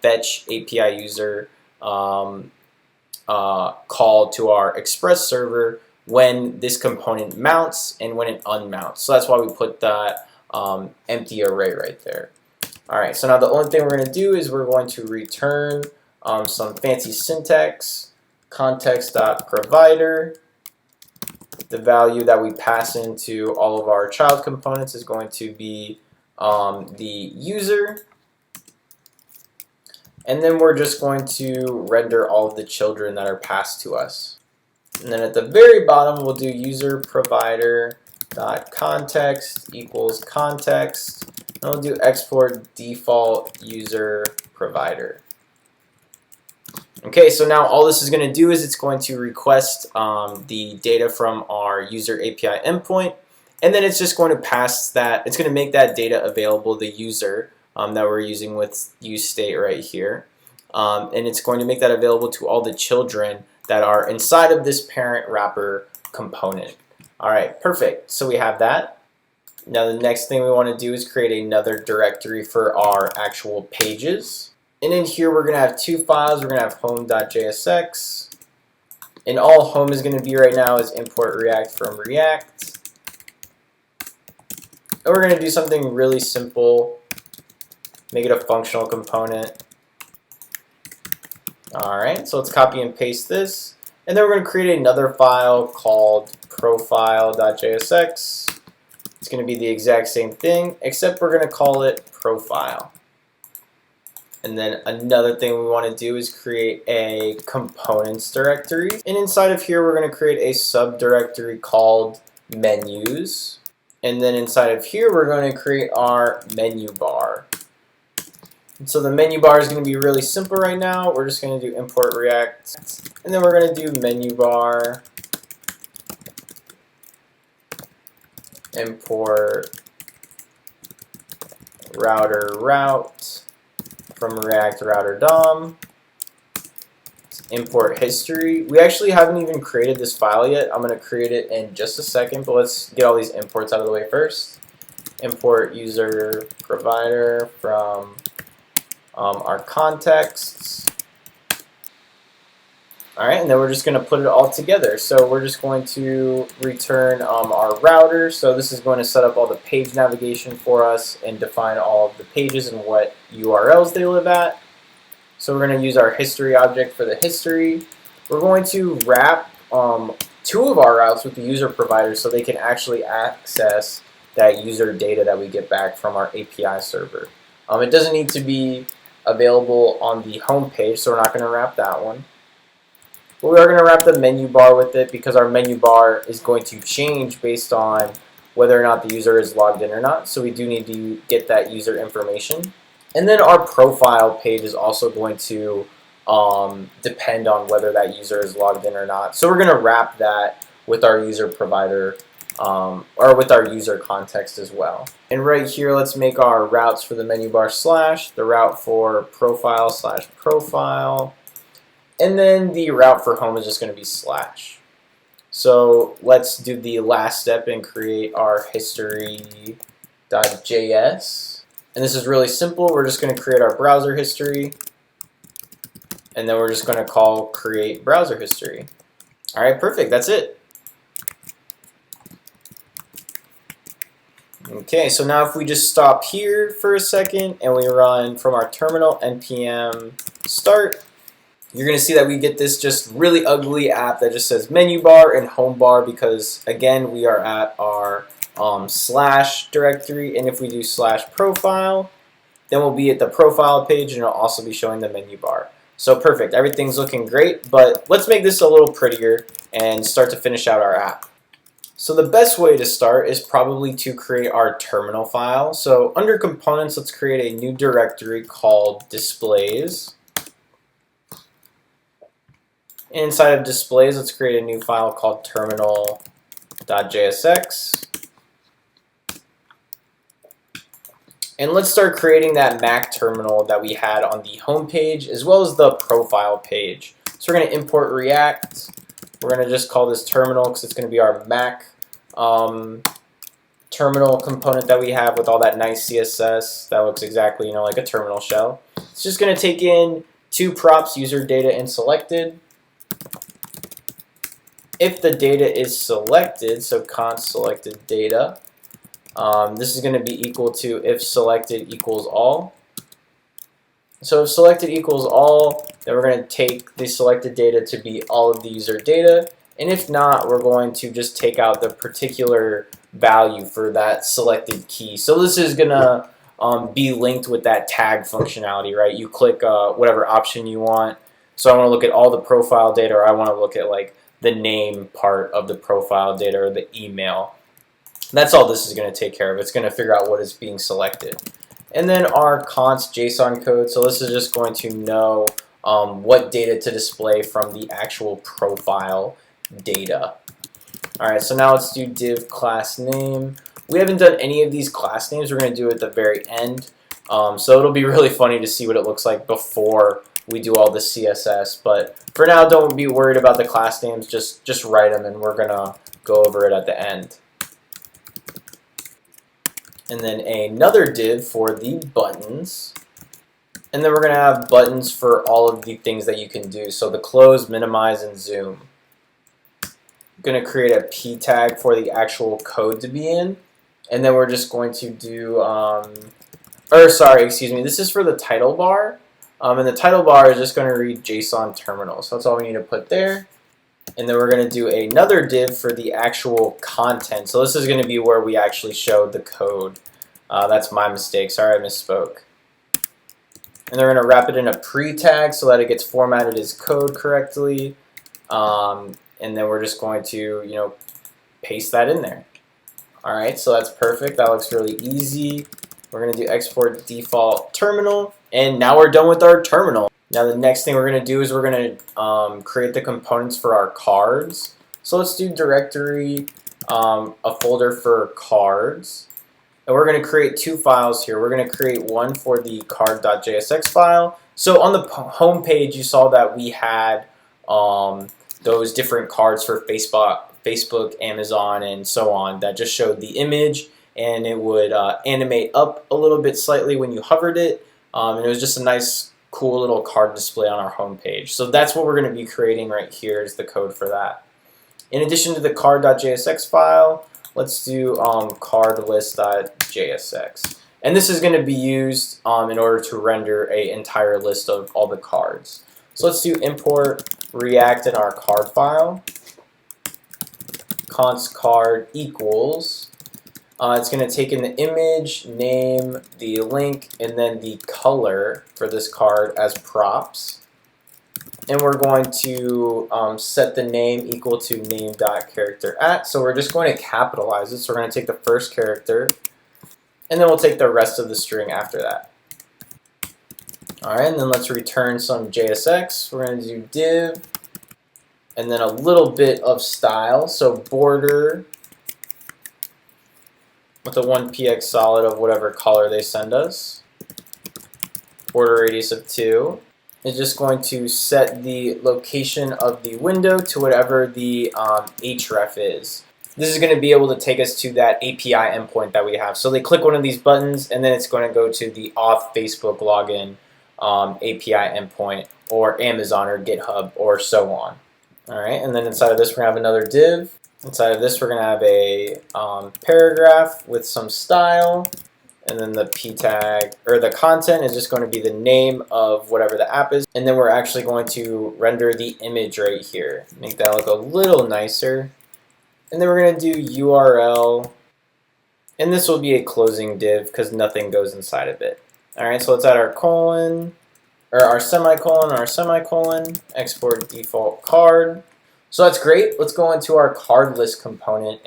fetch API user call to our Express server when this component mounts and when it unmounts. So that's why we put that empty array right there. All right, so now the only thing we're going to do is we're going to return some fancy syntax, context.provider. The value that we pass into all of our child components is going to be the user. And then we're just going to render all of the children that are passed to us. And then at the very bottom, we'll do user provider dot context equals context. And we'll do export default user provider. Okay, so now all this is going to do is it's going to request the data from our user API endpoint, and then it's just going to pass that. It's going to make that data available to the user that we're using with useState right here, and it's going to make that available to all the children that are inside of this parent wrapper component. All right, perfect. So we have that. Now the next thing we want to do is create another directory for our actual pages. And in here we're going to have two files. We're going to have home.jsx. And all home is going to be right now is import React from React. And we're going to do something really simple. Make it a functional component. Alright, so let's copy and paste this. And then we're going to create another file called profile.jsx. It's going to be the exact same thing, except we're going to call it profile. And then another thing we want to do is create a components directory. And inside of here, we're going to create a subdirectory called menus. And then inside of here, we're going to create our menu bar. And so the menu bar is going to be really simple right now. We're just going to do import React. And then we're going to do menu bar, import router route from React router DOM. Import history. We actually haven't even created this file yet. I'm going to create it in just a second, but let's get all these imports out of the way first. Import user provider from our contexts. Alright, and then we're just going to put it all together. So we're just going to return our router. So this is going to set up all the page navigation for us and define all of the pages and what URLs they live at. So we're going to use our history object for the history. We're going to wrap two of our routes with the user provider so they can actually access that user data that we get back from our API server. It doesn't need to be available on the home page, so we're not going to wrap that one. But we are going to wrap the menu bar with it because our menu bar is going to change based on whether or not the user is logged in or not. So we do need to get that user information. And then our profile page is also going to depend on whether that user is logged in or not. So we're going to wrap that with our user provider or with our user context as well. And right here, let's make our routes for the menu bar slash, the route for profile slash profile. And then the route for home is just going to be slash. So let's do the last step and create our history.js. And this is really simple. We're just going to create our browser history. And then we're just going to call create browser history. All right, perfect. That's it. Okay, so now if we just stop here for a second and we run from our terminal npm start, you're going to see that we get this just really ugly app that just says menu bar and home bar because, again, we are at our slash directory. And if we do slash profile, then we'll be at the profile page and it'll also be showing the menu bar. So perfect. Everything's looking great, but let's make this a little prettier and start to finish out our app. So the best way to start is probably to create our terminal file. So under components, let's create a new directory called displays. Inside of displays, let's create a new file called terminal.jsx. And let's start creating that Mac terminal that we had on the home page as well as the profile page. So we're going to import React. We're going to just call this terminal because it's going to be our Mac terminal component that we have with all that nice CSS that looks exactly, like a terminal shell. It's just going to take in two props, user data and selected. If the data is selected, so const selected data, this is going to be equal to if selected equals all. So if selected equals all, Then we're going to take the selected data to be all of the user data. And if not, we're going to just take out the particular value for that selected key. So this is going to be linked with that tag functionality, right? You click whatever option you want. So I want to look at all the profile data, or I want to look at like the name part of the profile data or the email. That's all this is going to take care of. It's going to figure out what is being selected. And then our const JSON code. So this is just going to know what data to display from the actual profile data. All right, so now let's do div class name. We haven't done any of these class names. We're going to do it at the very end. So it'll be really funny to see what it looks like before we do all the CSS. But for now, don't be worried about the class names. Just write them, and we're going to go over it at the end. And then another div for the buttons. And then we're going to have buttons for all of the things that you can do. So the close, minimize, and zoom. I'm going to create a p tag for the actual code to be in. And then we're just going to do, this is for the title bar. And the title bar is just going to read JSON terminal. So that's all we need to put there. And then we're going to do another div for the actual content. So this is going to be where we actually showed the code. That's my mistake. Sorry, I misspoke. And they're going to wrap it in a pre-tag so that it gets formatted as code correctly. And then we're just going to, paste that in there. All right, so that's perfect. That looks really easy. We're going to do export default terminal. And now we're done with our terminal. Now the next thing we're going to do is we're going to create the components for our cards. So let's do directory, a folder for cards. And we're going to create two files here. We're going to create one for the card.jsx file. So on the home page, you saw that we had those different cards for Facebook, Amazon, and so on that just showed the image, and it would animate up a little bit slightly when you hovered it. And it was just a nice, cool little card display on our home page. So that's what we're going to be creating right here is the code for that. In addition to the card.jsx file, let's do cardlist.jsx. And this is going to be used in order to render an entire list of all the cards. So let's do import React in our card file. Const card equals. It's going to take in the image, name, the link, and then the color for this card as props. And we're going to set the name equal to name.character@. So we're just going to capitalize it. So we're going to take the first character, and then we'll take the rest of the string after that. All right, and then let's return some JSX. We're going to do div, and then a little bit of style. So border with a 1px solid of whatever color they send us. Border radius of 2. Is just going to set the location of the window to whatever the href is. This is going to be able to take us to that API endpoint that we have. So they click one of these buttons, and then it's going to go to the auth Facebook login API endpoint, or Amazon or GitHub, or so on. All right, and then inside of this, we're going to have another div. Inside of this, we're going to have a paragraph with some style. And then the p tag, or the content, is just going to be the name of whatever the app is. And then we're actually going to render the image right here. Make that look a little nicer. And then we're going to do URL. And this will be a closing div because nothing goes inside of it. All right, so let's add our colon, or our semicolon, export default card. So that's great. Let's go into our card list component.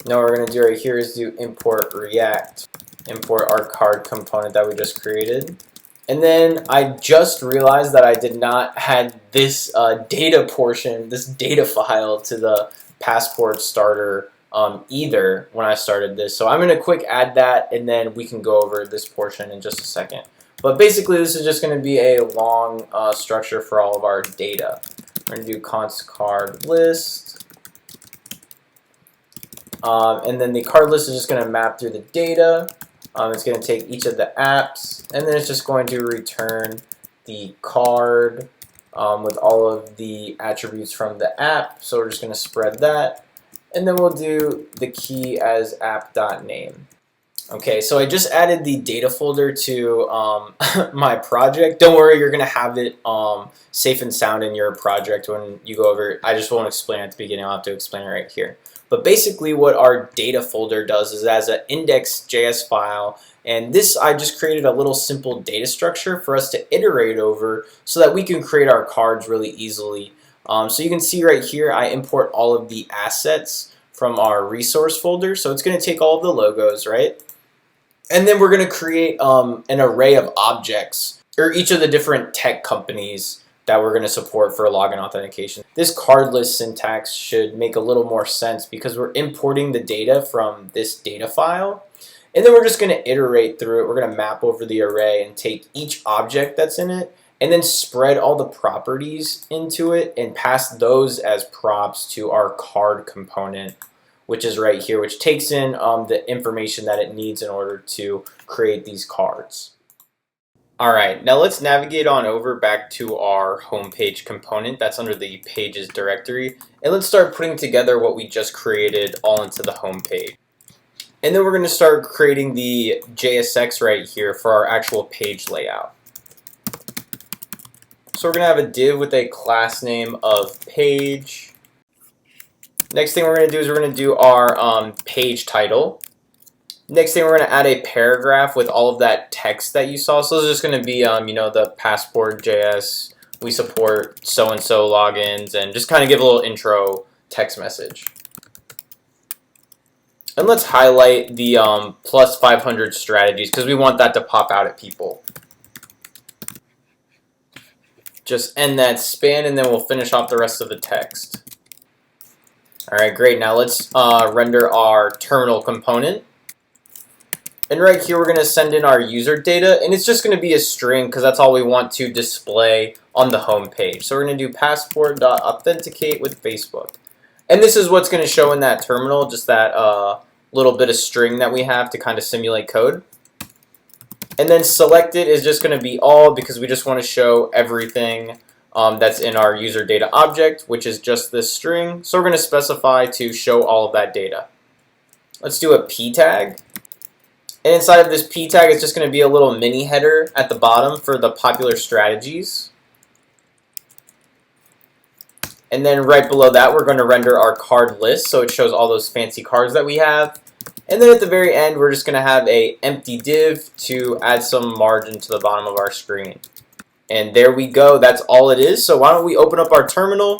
Now what we're going to do right here is do import React. Import our card component that we just created. And then I just realized that I did not add this data portion, this data file to the Passport starter either when I started this. So I'm going to quick add that, and then we can go over this portion in just a second. But basically this is just going to be a long structure for all of our data. We're going to do const card list. And then the card list is just going to map through the data. It's going to take each of the apps, and then it's just going to return the card with all of the attributes from the app. So we're just going to spread that. And then we'll do the key as app.name. Okay, so I just added the data folder to my project. Don't worry, you're gonna have it safe and sound in your project when you go over it. I just won't explain it at the beginning. I'll have to explain it right here. But basically what our data folder does is as an index.js file, and this I just created a little simple data structure for us to iterate over so that we can create our cards really easily. So you can see right here I import all of the assets from our resource folder. So it's going to take all of the logos, right? And then we're going to create an array of objects, or each of the different tech companies that we're going to support for login authentication. This card list syntax should make a little more sense because we're importing the data from this data file. And then we're just going to iterate through it. We're going to map over the array and take each object that's in it and then spread all the properties into it and pass those as props to our card component, which is right here, which takes in the information that it needs in order to create these cards. All right, now let's navigate on over back to our homepage component that's under the pages directory, and let's start putting together what we just created all into the homepage. And then we're going to start creating the JSX right here for our actual page layout. So we're going to have a div with a class name of page. Next thing we're going to do is we're going to do our page title. Next thing we're going to add a paragraph with all of that text that you saw. So this is just going to be the Passport.js. We support so-and-so logins, and just kind of give a little intro text message. And let's highlight the plus 500 strategies because we want that to pop out at people. Just end that span and then we'll finish off the rest of the text. Alright, great. Now let's render our terminal component. And right here we're going to send in our user data, and it's just going to be a string because that's all we want to display on the home page. So we're going to do passport.authenticate with Facebook. And this is what's going to show in that terminal, just that little bit of string that we have to kind of simulate code. And then selected is just going to be all because we just want to show everything that's in our user data object, which is just this string. So we're going to specify to show all of that data. Let's do a p tag. And inside of this p tag, it's just going to be a little mini header at the bottom for the popular strategies. And then right below that, we're going to render our card list, so it shows all those fancy cards that we have. And then at the very end, we're just going to have an empty div to add some margin to the bottom of our screen. And there we go. That's all it is. So why don't we open up our terminal,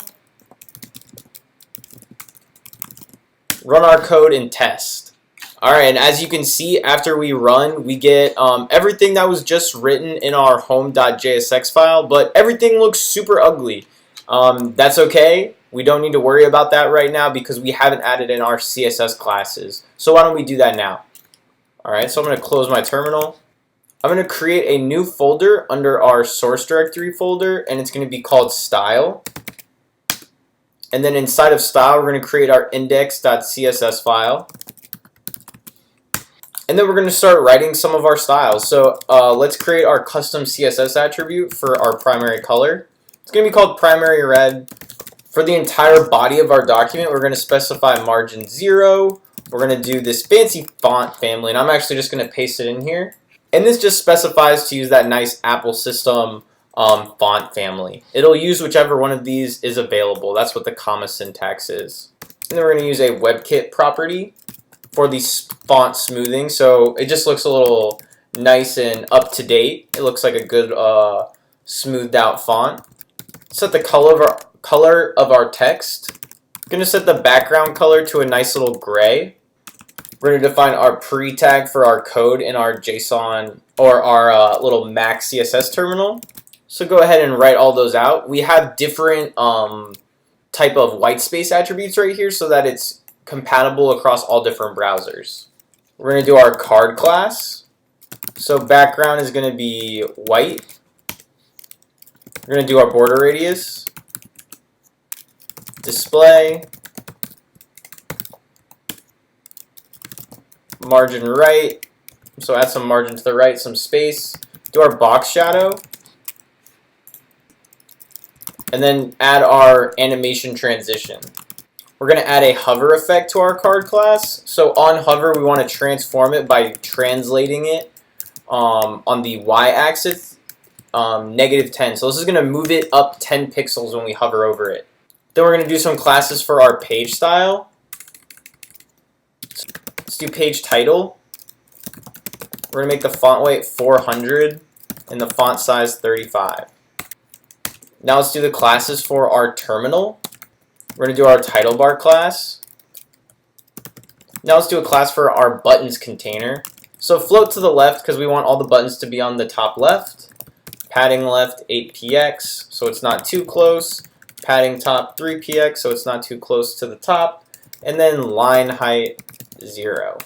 run our code, and test. Alright, and as you can see, after we run, we get everything that was just written in our home.jsx file, but everything looks super ugly. That's okay. We don't need to worry about that right now because we haven't added in our CSS classes. So why don't we do that now? Alright, so I'm going to close my terminal. I'm going to create a new folder under our source directory folder, and it's going to be called style. And then inside of style, we're going to create our index.css file. And then we're going to start writing some of our styles. So let's create our custom CSS attribute for our primary color. It's going to be called primary red. For the entire body of our document, we're going to specify margin 0. We're going to do this fancy font family, and I'm actually just going to paste it in here. And this just specifies to use that nice Apple system font family. It'll use whichever one of these is available. That's what the comma syntax is. And then we're going to use a WebKit property for the font smoothing, so it just looks a little nice and up to date. It looks like a good smoothed out font. Set the color of our text. I'm going to set the background color to a nice little gray. We're going to define our pre-tag for our code in our JSON or our little Mac CSS terminal. So go ahead and write all those out. We have different type of white space attributes right here so that it's compatible across all different browsers. We're going to do our card class. So background is going to be white. We're going to do our border radius, display, margin right. So add some margin to the right, some space. Do our box shadow. And then add our animation transition. We're going to add a hover effect to our card class. So on hover, we want to transform it by translating it on the y-axis, -10. So this is going to move it up 10 pixels when we hover over it. Then we're going to do some classes for our page style. Let's do page title. We're going to make the font weight 400 and the font size 35. Now let's do the classes for our terminal. We're going to do our title bar class. Now let's do a class for our buttons container. So float to the left because we want all the buttons to be on the top left. Padding left 8px so it's not too close. Padding top 3px so it's not too close to the top. And then line height 0.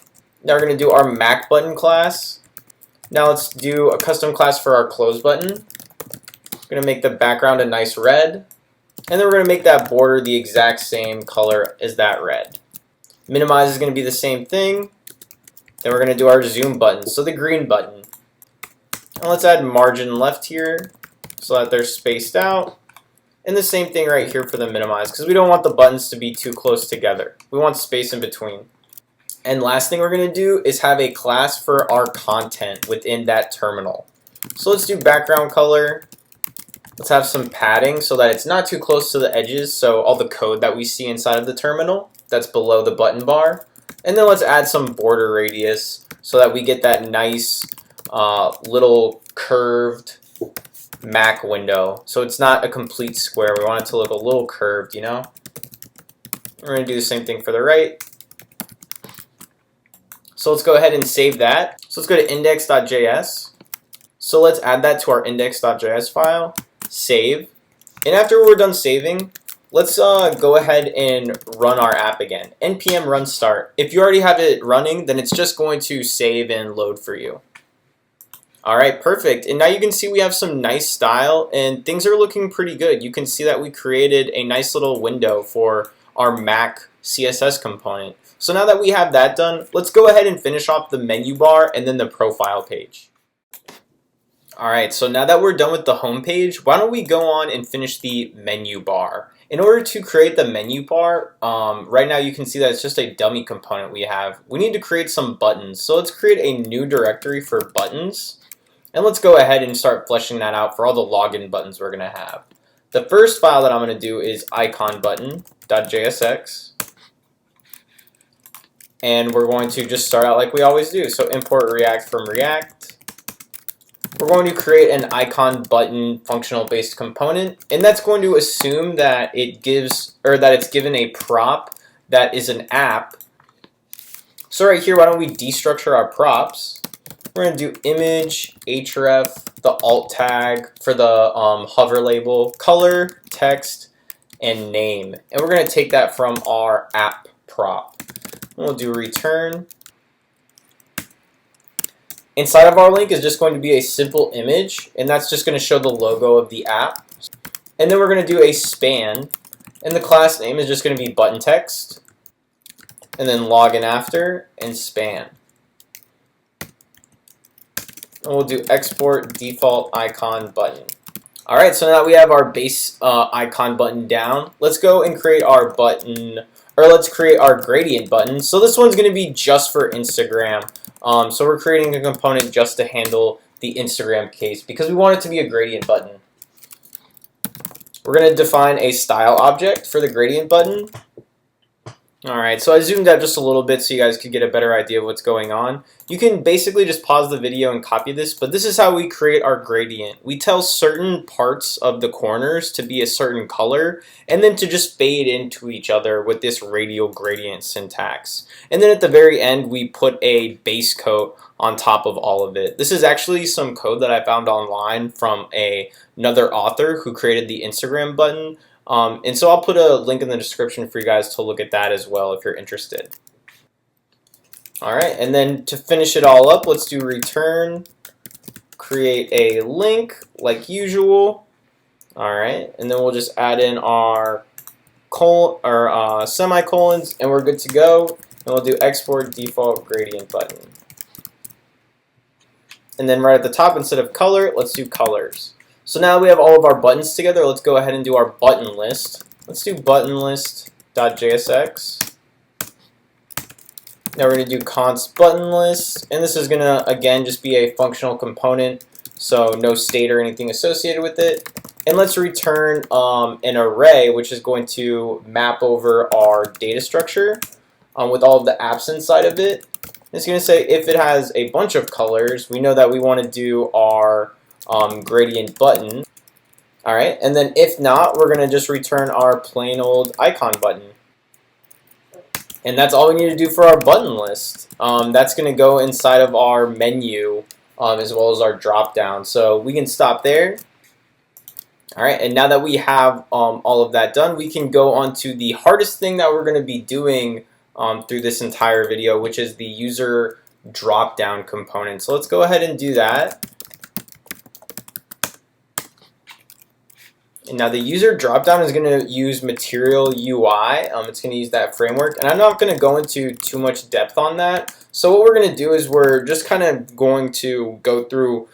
Now we're going to do our Mac button class. Now let's do a custom class for our close button. We're going to make the background a nice red. And then we're going to make that border the exact same color as that red. Minimize is going to be the same thing. Then we're going to do our zoom button, so the green button. And let's add margin left here so that they're spaced out. And the same thing right here for the minimize because we don't want the buttons to be too close together. We want space in between. And last thing we're going to do is have a class for our content within that terminal. So let's do background color. Let's have some padding so that it's not too close to the edges, so all the code that we see inside of the terminal that's below the button bar. And then let's add some border radius so that we get that nice little curved Mac window. So it's not a complete square. We want it to look a little curved, you know? We're going to do the same thing for the right. So let's go ahead and save that. So let's go to index.js. So let's add that to our index.js file. Save. And after we're done saving, let's go ahead and run our app again. npm run start. If you already have it running, then it's just going to save and load for you. Alright, perfect. And now you can see we have some nice style and things are looking pretty good. You can see that we created a nice little window for our Mac CSS component. So now that we have that done, let's go ahead and finish off the menu bar and then the profile page. Alright, so now that we're done with the home page, why don't we go on and finish the menu bar. In order to create the menu bar, right now you can see that it's just a dummy component we have. We need to create some buttons. So let's create a new directory for buttons. And let's go ahead and start fleshing that out for all the login buttons we're going to have. The first file that I'm going to do is iconbutton.jsx. And we're going to just start out like we always do. So import React from React. We're going to create an icon button functional based component, and that's going to assume that it gives, or that it's given a prop that is an app. So right here, why don't we destructure our props? We're going to do image, href, the alt tag for the hover label, color, text, and name. And we're going to take that from our app prop. And we'll do return. Inside of our link is just going to be a simple image, and that's just going to show the logo of the app. And then we're going to do a span, and the class name is just going to be button text, and then login after, and span. And we'll do export default icon button. Alright, so now that we have our base icon button down, let's go and create our button, or let's create our gradient button. So this one's going to be just for Instagram. So we're creating a component just to handle the Instagram case because we want it to be a gradient button. We're going to define a style object for the gradient button. Alright, so I zoomed out just a little bit so you guys could get a better idea of what's going on. You can basically just pause the video and copy this, but this is how we create our gradient. We tell certain parts of the corners to be a certain color, and then to just fade into each other with this radial gradient syntax. And then at the very end, we put a base coat on top of all of it. This is actually some code that I found online from another author who created the Instagram button. And so I'll put a link in the description for you guys to look at that as well if you're interested. Alright, and then to finish it all up, let's do return, create a link like usual. Alright, and then we'll just add in our semicolons and we're good to go. And we'll do export default gradient button. And then right at the top, instead of color, let's do colors. So now we have all of our buttons together. Let's go ahead and do our button list. Let's do button list .jsx. Now we're going to do const button list, and this is going to again just be a functional component, so no state or anything associated with it. And let's return an array, which is going to map over our data structure with all of the apps inside of it. It's going to say if it has a bunch of colors, we know that we want to do our gradient button. All right, and then if not, we're going to just return our plain old icon button. And that's all we need to do for our button list. That's going to go inside of our menu as well as our drop down. So we can stop there. All right, and now that we have all of that done, we can go on to the hardest thing that we're going to be doing through this entire video, which is the user drop down component. So let's go ahead and do that. And now the user dropdown is going to use Material UI. It's going to use that framework, and I'm not going to go into too much depth on that. So what we're going to do is we're just kind of going to go through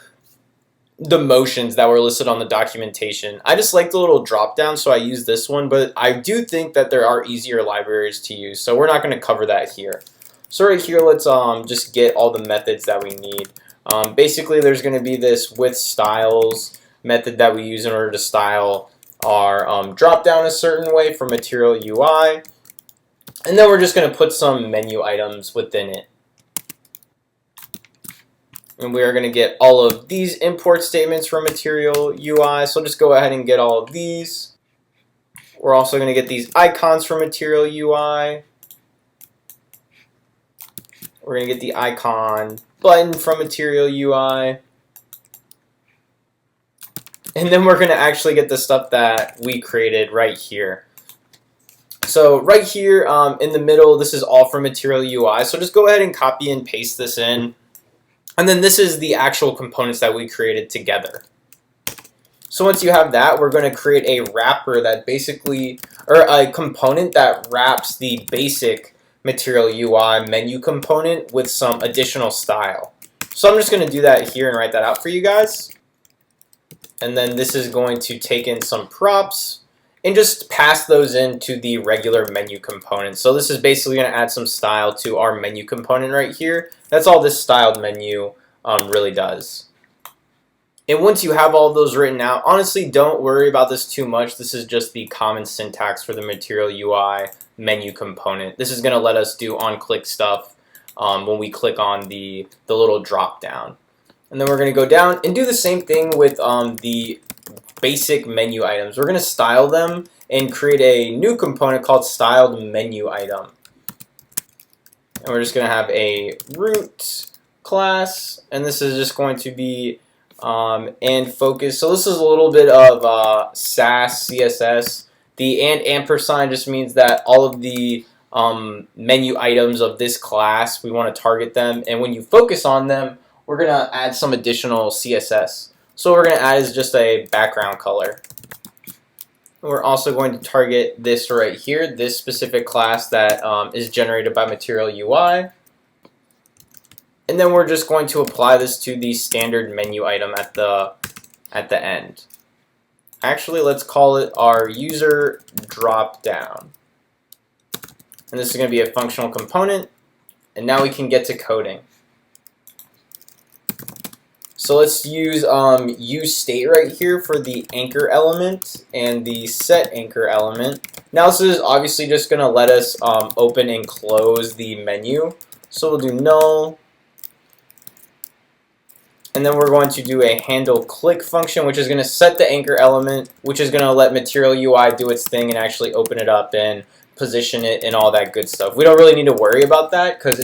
the motions that were listed on the documentation. I just like the little dropdown, so I use this one, but I do think that there are easier libraries to use, so we're not going to cover that here. So right here, let's just get all the methods that we need. Basically, there's going to be this with styles method that we use in order to style our drop down a certain way for Material UI, and then we're just going to put some menu items within it. And we are going to get all of these import statements from Material UI, so just go ahead and get all of these. We're also going to get these icons from Material UI. We're going to get the icon button from Material UI. And then we're going to actually get the stuff that we created right here. So right here in the middle, this is all from Material UI. So just go ahead and copy and paste this in. And then this is the actual components that we created together. So once you have that, we're going to create a wrapper that basically, or a component that wraps the basic Material UI menu component with some additional style. So I'm just going to do that here and write that out for you guys. And then this is going to take in some props and just pass those into the regular menu component. So this is basically going to add some style to our menu component right here. That's all this styled menu really does. And once you have all of those written out, honestly, don't worry about this too much. This is just the common syntax for the Material UI menu component. This is going to let us do on-click stuff when we click on the little drop down. And then we're going to go down and do the same thing with the basic menu items. We're going to style them and create a new component called styled menu item. And we're just going to have a root class, and this is just going to be and focus. So this is a little bit of Sass CSS. The and ampersand just means that all of the menu items of this class, we want to target them, and when you focus on them, we're going to add some additional CSS. So what we're going to add is just a background color. We're also going to target this right here, this specific class that is generated by Material UI. And then we're just going to apply this to the standard menu item at the end. Actually, let's call it our user dropdown. And this is going to be a functional component. And now we can get to coding. So let's use useState right here for the anchor element and the set anchor element. Now this is obviously just going to let us open and close the menu. So we'll do null. And then we're going to do a handle click function, which is going to set the anchor element, which is going to let Material UI do its thing and actually open it up and position it and all that good stuff. We don't really need to worry about that because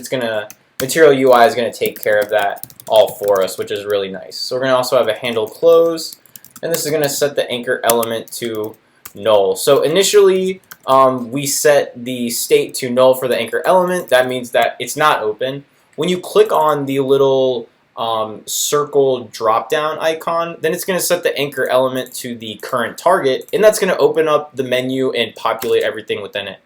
Material UI is going to take care of that all for us, which is really nice. So we're going to also have a handle close, and this is going to set the anchor element to null. So initially, we set the state to null for the anchor element. That means that it's not open. When you click on the little circle drop-down icon, then it's going to set the anchor element to the current target, and that's going to open up the menu and populate everything within it.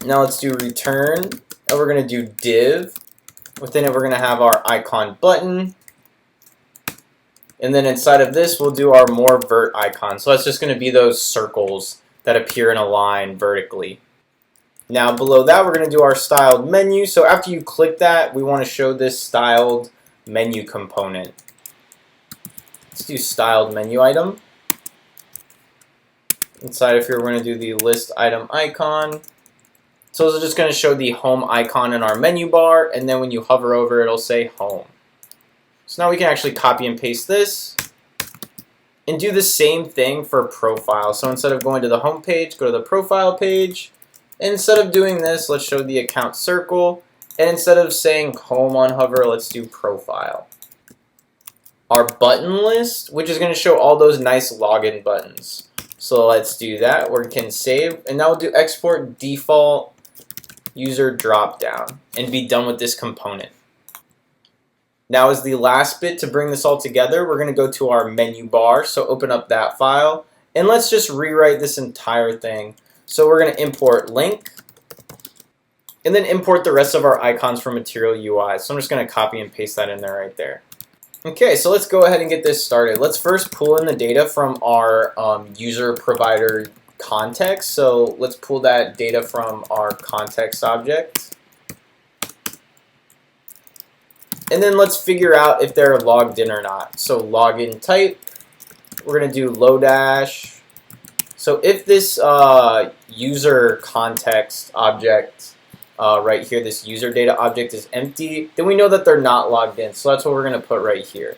Now let's do return, and we're going to do div. Within it, we're going to have our icon button. And then inside of this, we'll do our more vert icon. So that's just going to be those circles that appear in a line vertically. Now below that, we're going to do our styled menu. So after you click that, we want to show this styled menu component. Let's do styled menu item. Inside of here, we're going to do the list item icon. So this is just going to show the home icon in our menu bar, and then when you hover over, it'll say home. So now we can actually copy and paste this and do the same thing for profile. So instead of going to the home page, go to the profile page. And instead of doing this, let's show the account circle. And instead of saying home on hover, let's do profile. Our button list, which is going to show all those nice login buttons. So let's do that. We can save. And now we'll do export default user dropdown and be done with this component. Now as the last bit to bring this all together, we're going to go to our menu bar. So open up that file. And let's just rewrite this entire thing. So we're going to import link, and then import the rest of our icons from Material UI. So I'm just going to copy and paste that in there right there. Okay, so let's go ahead and get this started. Let's first pull in the data from our user provider context. So let's pull that data from our context object. And then let's figure out if they're logged in or not. So login type, we're going to do lodash. So if this user context object right here, this user data object is empty, then we know that they're not logged in. So that's what we're going to put right here.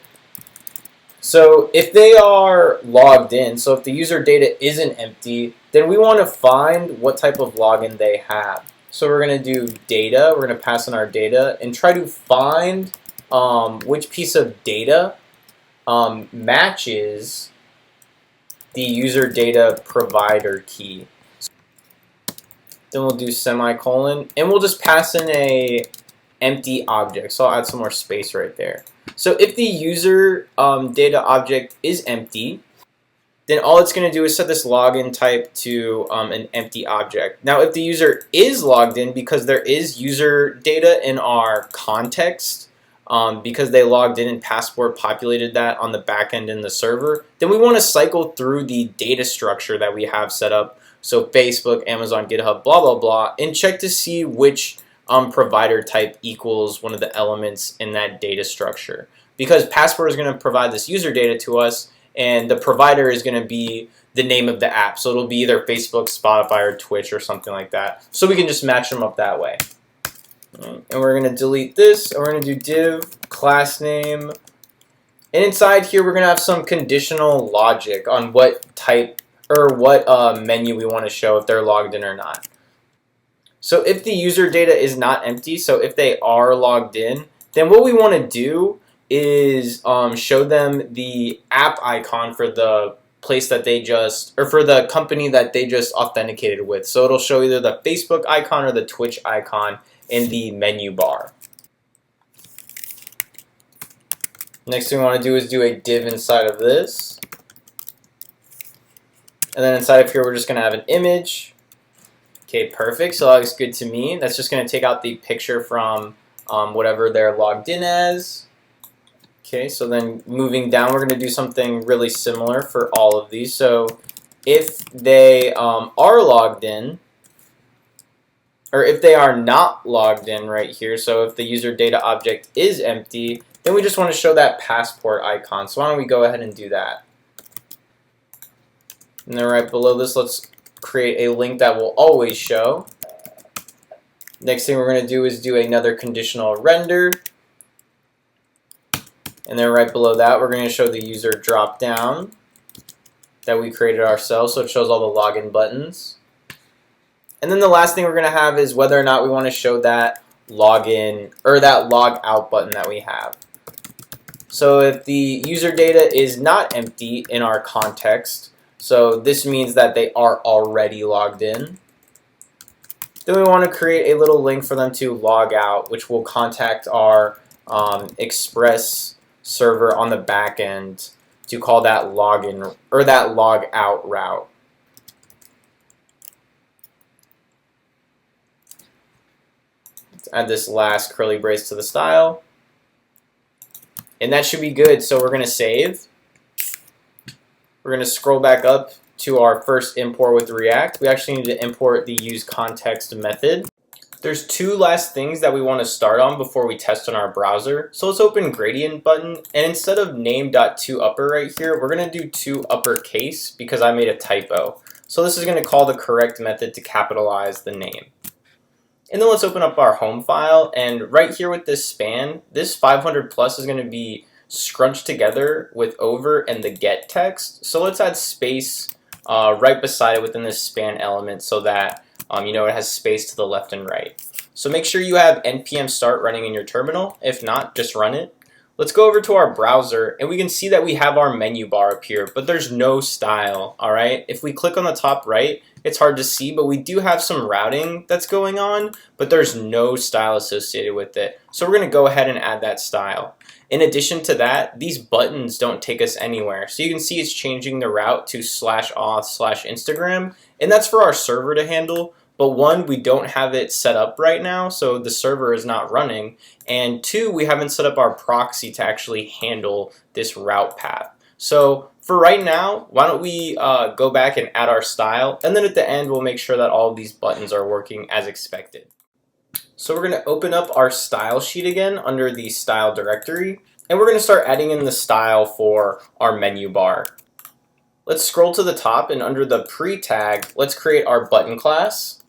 So if they are logged in, so if the user data isn't empty, then we want to find what type of login they have. So we're going to do data, we're going to pass in our data, and try to find which piece of data matches the user data provider key. Then we'll do semicolon, and we'll just pass in a empty object. So I'll add some more space right there. So if the user data object is empty, then all it's going to do is set this login type to an empty object. Now if the user is logged in, because there is user data in our context, because they logged in and Passport populated that on the backend in the server, then we want to cycle through the data structure that we have set up. So Facebook, Amazon, GitHub, blah, blah, blah, and check to see which provider type equals one of the elements in that data structure. Because Passport is going to provide this user data to us, and the provider is going to be the name of the app. So it'll be either Facebook, Spotify, or Twitch or something like that. So we can just match them up that way. And we're going to delete this, and we're going to do div class name. And inside here, we're going to have some conditional logic on what type or what menu we want to show if they're logged in or not. So if the user data is not empty, so if they are logged in, then what we want to do is show them the app icon for the place that they just, or for the company that they just authenticated with. So it'll show either the Facebook icon or the Twitch icon in the menu bar. Next thing we want to do is do a div inside of this. And then inside of here, we're just going to have an image. Okay, perfect. So that looks good to me. That's just going to take out the picture from whatever they're logged in as. Okay, so then moving down, we're going to do something really similar for all of these. So if they are logged in, or if they are not logged in right here, so if the user data object is empty, then we just want to show that Passport icon. So why don't we go ahead and do that? And then right below this, let's create a link that will always show. Next thing we're going to do is do another conditional render. And then right below that, we're going to show the user dropdown that we created ourselves, so it shows all the login buttons. And then the last thing we're going to have is whether or not we want to show that login or that log out button that we have. So if the user data is not empty in our context, so this means that they are already logged in, then we want to create a little link for them to log out, which will contact our Express server on the back end to call that login or that log out route. Let's add this last curly brace to the style. And that should be good. So we're going to save. We're going to scroll back up to our first import with React, we actually need to import the useContext method. There's two last things that we want to start on before we test on our browser. So let's open gradient button, and instead of name.toUpper right here, we're going to do toUpperCase because I made a typo. So this is going to call the correct method to capitalize the name. And then let's open up our home file, and right here with this span, this 500 plus is going to be scrunched together with over and the get text. So let's add space right beside it within this span element so that it has space to the left and right. So make sure you have npm start running in your terminal. If not, just run it. Let's go over to our browser, and we can see that we have our menu bar up here, but there's no style, all right? If we click on the top right, it's hard to see, but we do have some routing that's going on, but there's no style associated with it. So we're going to go ahead and add that style. In addition to that, these buttons don't take us anywhere. So you can see it's changing the route to /auth/Instagram, and that's for our server to handle. But one, we don't have it set up right now, so the server is not running. And two, we haven't set up our proxy to actually handle this route path. So for right now, why don't we go back and add our style, and then at the end, we'll make sure that all of these buttons are working as expected. So we're going to open up our style sheet again under the style directory, and we're going to start adding in the style for our menu bar. Let's scroll to the top, and under the pre-tag, let's create our button class.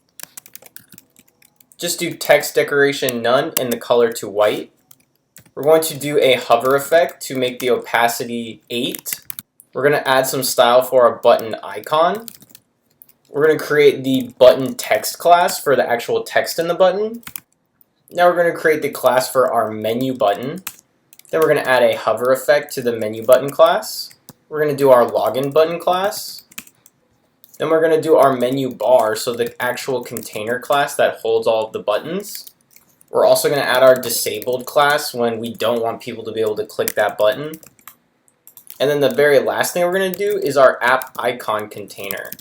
Just do text decoration none and the color to white. We're going to do a hover effect to make the opacity 8. We're going to add some style for our button icon. We're going to create the button text class for the actual text in the button. Now we're going to create the class for our menu button. Then we're going to add a hover effect to the menu button class. We're going to do our login button class. Then we're going to do our menu bar, so the actual container class that holds all of the buttons. We're also going to add our disabled class when we don't want people to be able to click that button. And then the very last thing we're going to do is our app icon container.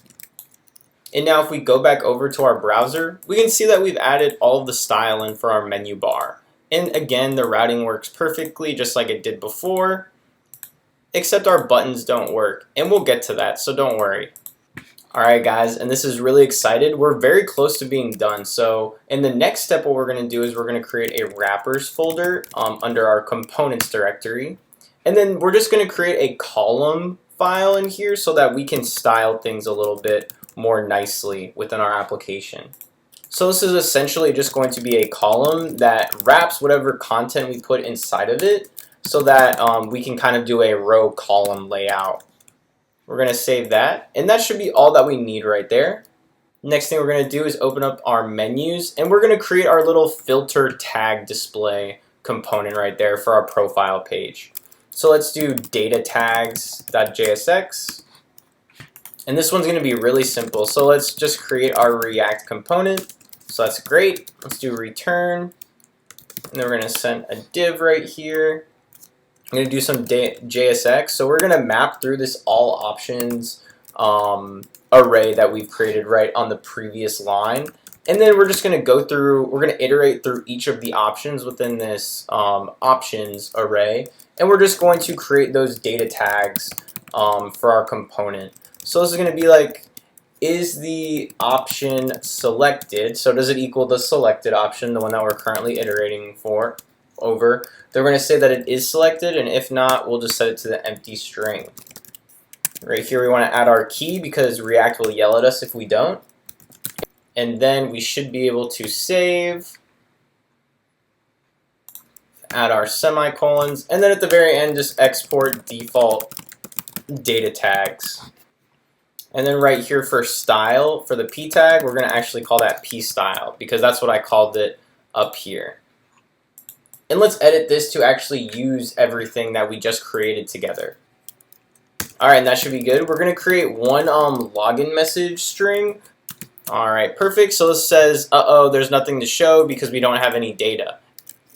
And now if we go back over to our browser, we can see that we've added all of the style in for our menu bar. And again, the routing works perfectly just like it did before, except our buttons don't work. And we'll get to that, so don't worry. Alright guys, and this is really excited. We're very close to being done. So in the next step, what we're going to do is we're going to create a wrappers folder under our components directory. And then we're just going to create a column file in here so that we can style things a little bit more nicely within our application. So this is essentially just going to be a column that wraps whatever content we put inside of it so that we can kind of do a row column layout. We're going to save that, and that should be all that we need right there. Next thing we're going to do is open up our menus, and we're going to create our little filter tag display component right there for our profile page. So let's do data tags.jsx, and this one's going to be really simple. So let's just create our React component. So that's great. Let's do return, and then we're going to send a div right here. I'm going to do some JSX, so we're going to map through this all options array that we've created right on the previous line, and then we're just going to go through, we're going to iterate through each of the options within this options array, and we're just going to create those data tags for our component. So this is going to be like, is the option selected, so does it equal the selected option, the one that we're currently iterating for over. They're going to say that it is selected, and if not, we'll just set it to the empty string. Right here we want to add our key because React will yell at us if we don't. And then we should be able to save, add our semicolons, and then at the very end just export default data tags. And then right here for style, for the p tag, we're going to actually call that p style because that's what I called it up here. And let's edit this to actually use everything that we just created together. Alright, and that should be good. We're going to create one login message string. Alright, perfect. So this says, uh-oh, there's nothing to show because we don't have any data.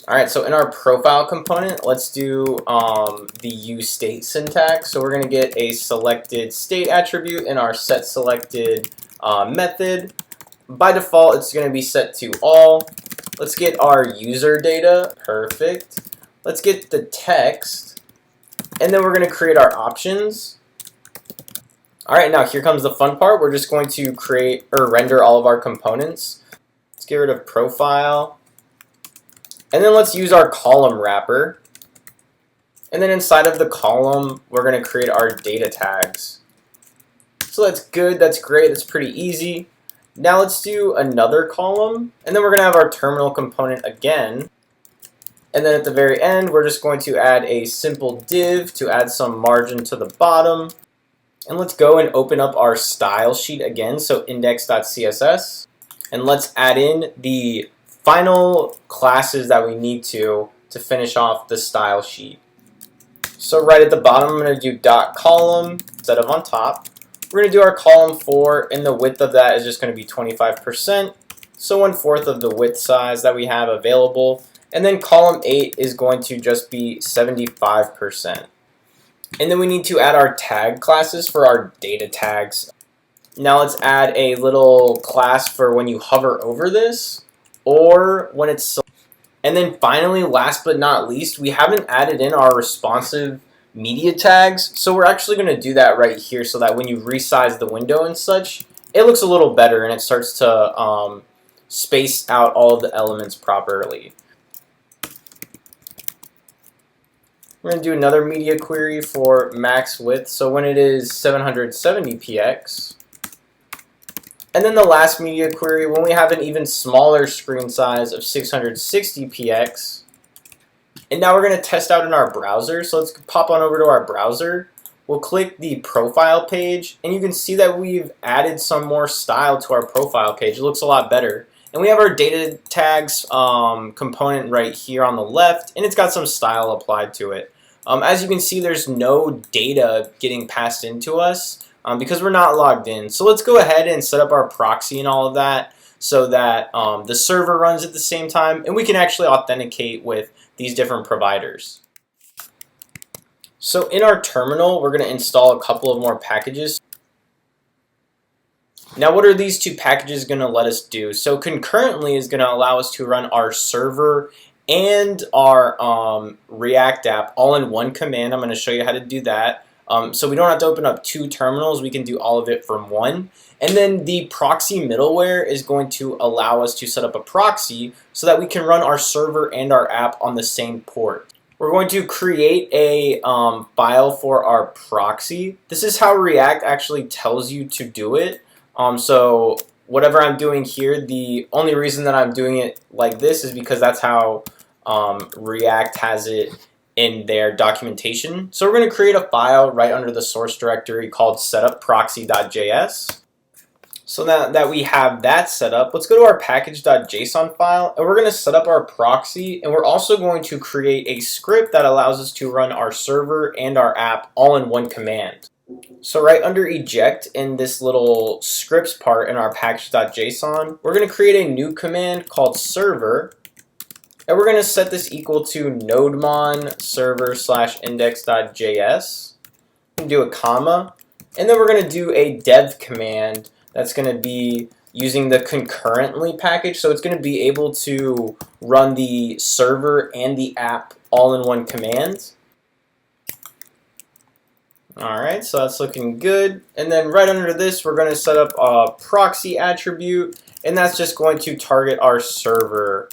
Alright, so in our profile component, let's do the useState syntax. So we're going to get a selected state attribute in our setSelected method. By default, it's going to be set to all. Let's get our user data. Perfect. Let's get the text. And then we're going to create our options. Alright, now here comes the fun part. We're just going to create or render all of our components. Let's get rid of profile. And then let's use our column wrapper. And then inside of the column, we're going to create our data tags. So that's good, that's great, that's pretty easy. Now let's do another column, and then we're going to have our terminal component again. And then at the very end, we're just going to add a simple div to add some margin to the bottom. And let's go and open up our style sheet again, so index.css. And let's add in the final classes that we need to finish off the style sheet. So right at the bottom, I'm going to do .column instead of on top. We're going to do our column 4, and the width of that is just going to be 25%. So 1/4 of the width size that we have available. And then column 8 is going to just be 75%. And then we need to add our tag classes for our data tags. Now let's add a little class for when you hover over this or when it's. And then finally, last but not least, we haven't added in our responsive media tags. So we're actually going to do that right here so that when you resize the window and such, it looks a little better and it starts to space out all of the elements properly. We're going to do another media query for max width, so when it is 770px. And then the last media query when we have an even smaller screen size of 660px. And now we're going to test out in our browser, so let's pop on over to our browser. We'll click the profile page, and you can see that we've added some more style to our profile page. It looks a lot better. And we have our data tags component right here on the left, and it's got some style applied to it. As you can see, there's no data getting passed into us because we're not logged in. So let's go ahead and set up our proxy and all of that so that the server runs at the same time, and we can actually authenticate with these different providers. So in our terminal, we're going to install a couple of more packages. Now what are these two packages going to let us do? So concurrently is going to allow us to run our server and our React app all in one command. I'm going to show you how to do that. So we don't have to open up two terminals. We can do all of it from one. And then the proxy middleware is going to allow us to set up a proxy so that we can run our server and our app on the same port. We're going to create a file for our proxy. This is how React actually tells you to do it. So whatever I'm doing here, the only reason that I'm doing it like this is because that's how React has it in their documentation. So we're going to create a file right under the source directory called setupproxy.js. So now that we have that set up, let's go to our package.json file, and we're going to set up our proxy, and we're also going to create a script that allows us to run our server and our app all in one command. So right under eject in this little scripts part in our package.json, we're going to create a new command called server, and we're going to set this equal to nodemon server/index.js. Do a comma, and then we're going to do a dev command that's going to be using the concurrently package, so it's going to be able to run the server and the app all in one command. Alright, so that's looking good. And then right under this, we're going to set up a proxy attribute, and that's just going to target our server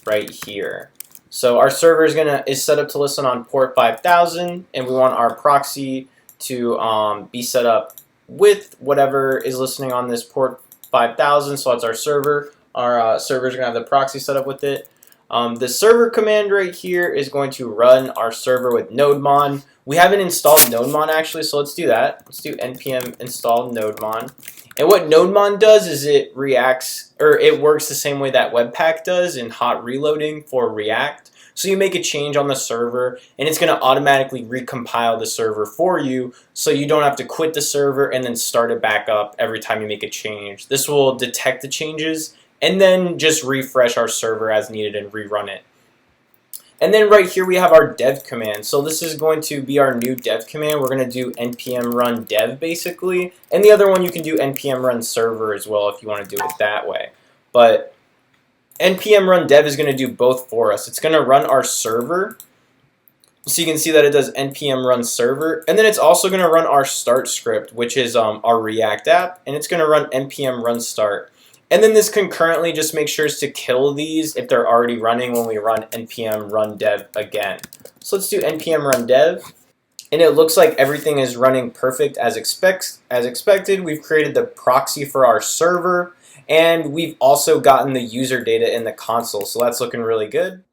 right here. So our server is set up to listen on port 5000, and we want our proxy to be set up with whatever is listening on this port 5000, so that's our server. Our server is going to have the proxy set up with it. The server command right here is going to run our server with nodemon. We haven't installed nodemon actually, so let's do that. Let's do npm install nodemon. And what nodemon does is it works the same way that Webpack does in hot reloading for React. So you make a change on the server, and it's going to automatically recompile the server for you, so you don't have to quit the server and then start it back up every time you make a change. This will detect the changes and then just refresh our server as needed and rerun it. And then right here we have our dev command. So this is going to be our new dev command. We're going to do npm run dev basically. And the other one you can do npm run server as well if you want to do it that way. But npm run dev is going to do both for us. It's going to run our server, So you can see that it does npm run server, and then it's also going to run our start script, which is our React app, and it's going to run npm run start. And then this concurrently just makes sure to kill these if they're already running when we run npm run dev again. So let's do npm run dev, and it looks like everything is running perfect as expected. We've created the proxy for our server, and we've also gotten the user data in the console, so that's looking really good.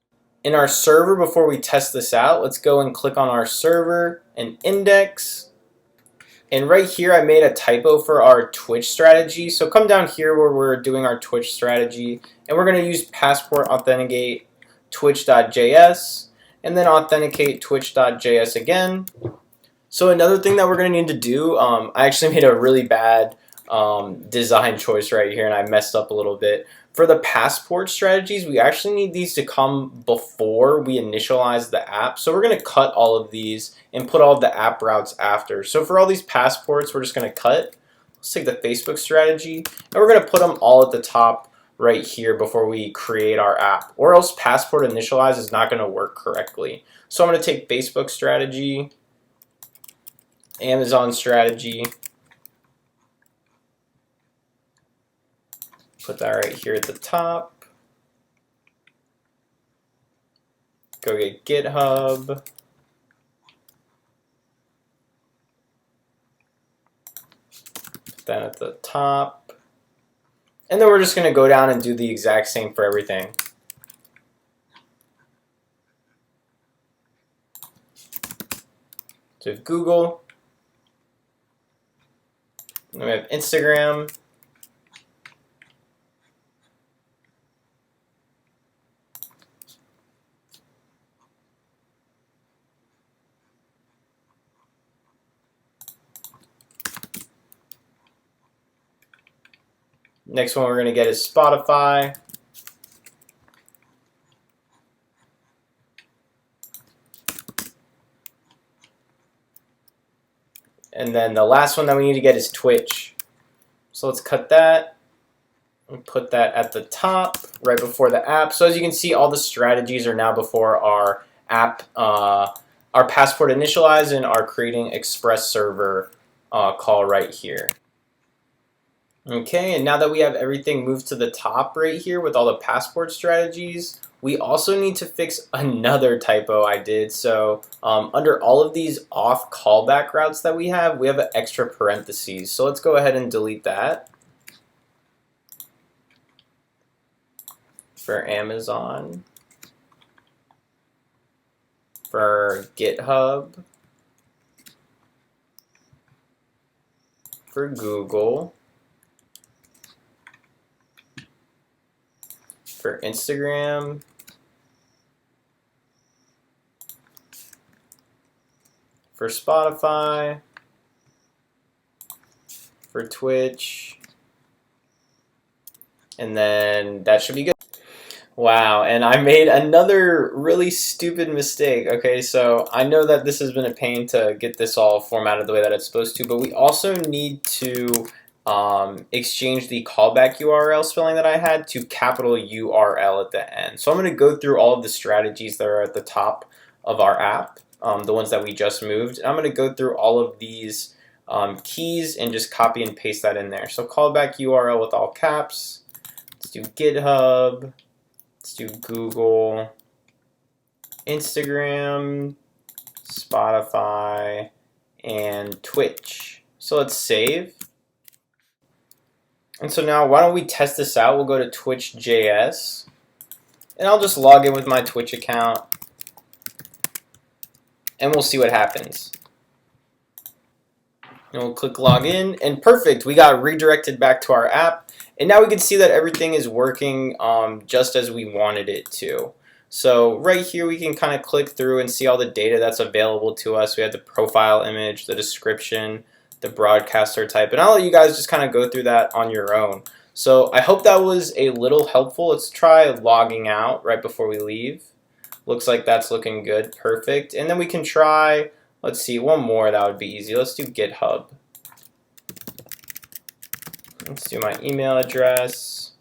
In our server, before we test this out, let's go and click on our server and index. And right here, I made a typo for our Twitch strategy. So come down here where we're doing our Twitch strategy, and we're going to use passport authenticate twitch.js, and then authenticate twitch.js again. So another thing that we're going to need to do, I actually made a really bad design choice right here, and I messed up a little bit. For the passport strategies, we actually need these to come before we initialize the app. So we're going to cut all of these and put all of the app routes after. So for all these passports, we're just going to cut. Let's take the Facebook strategy, and we're going to put them all at the top right here before we create our app, or else passport initialize is not going to work correctly. So I'm going to take Facebook strategy, Amazon strategy, put that right here at the top. Go get GitHub. Put that at the top. And then we're just going to go down and do the exact same for everything. So we have Google. And we have Instagram. Next one we're going to get is Spotify. And then the last one that we need to get is Twitch. So let's cut that and put that at the top right before the app. So as you can see, all the strategies are now before our app, our passport initialize and our creating express server call right here. Okay, and now that we have everything moved to the top right here with all the passport strategies, we also need to fix another typo I did. So under all of these auth callback routes that we have an extra parentheses. So let's go ahead and delete that. For Amazon, for GitHub, for Google, for Instagram, for Spotify, for Twitch, and then that should be good. Wow, and I made another really stupid mistake. Okay, so I know that this has been a pain to get this all formatted the way that it's supposed to, but we also need to exchange the callback URL spelling that I had to capital URL at the end. So I'm going to go through all of the strategies that are at the top of our app, the ones that we just moved. I'm going to go through all of these keys and just copy and paste that in there. So callback URL with all caps. Let's do GitHub. Let's do Google, Instagram, Spotify, and Twitch. So let's save. And so now why don't we test this out? We'll go to Twitch.js, and I'll just log in with my Twitch account, and we'll see what happens. And we'll click login, and perfect, we got redirected back to our app, and now we can see that everything is working just as we wanted it to. So right here we can kind of click through and see all the data that's available to us. We have the profile image, the description, the broadcaster type, and I'll let you guys just kind of go through that on your own. So I hope that was a little helpful. Let's try logging out right before we leave. Looks like that's looking good, perfect. And then we can try, let's see, one more that would be easy. Let's do GitHub. Let's do my email address.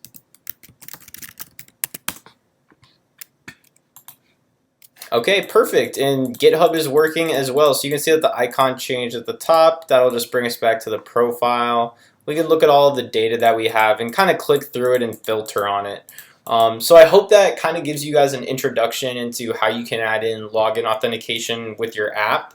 Okay, perfect. And GitHub is working as well. So you can see that the icon changed at the top. That'll just bring us back to the profile. We can look at all of the data that we have and kind of click through it and filter on it. So I hope that kind of gives you guys an introduction into how you can add in login authentication with your app.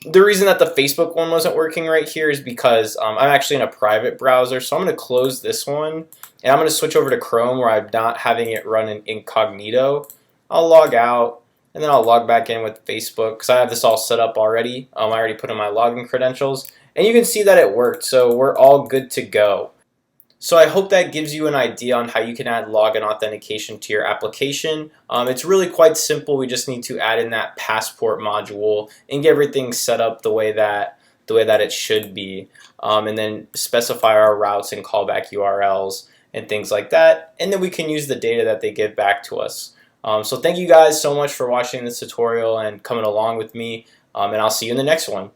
The reason that the Facebook one wasn't working right here is because I'm actually in a private browser. So I'm going to close this one and I'm going to switch over to Chrome where I'm not having it run in incognito. I'll log out and then I'll log back in with Facebook because I have this all set up already. I already put in my login credentials and you can see that it worked. So we're all good to go. So I hope that gives you an idea on how you can add login authentication to your application. It's really quite simple. We just need to add in that passport module and get everything set up the way that it should be, and then specify our routes and callback URLs and things like that. And then we can use the data that they give back to us. So thank you guys so much for watching this tutorial and coming along with me. And I'll see you in the next one.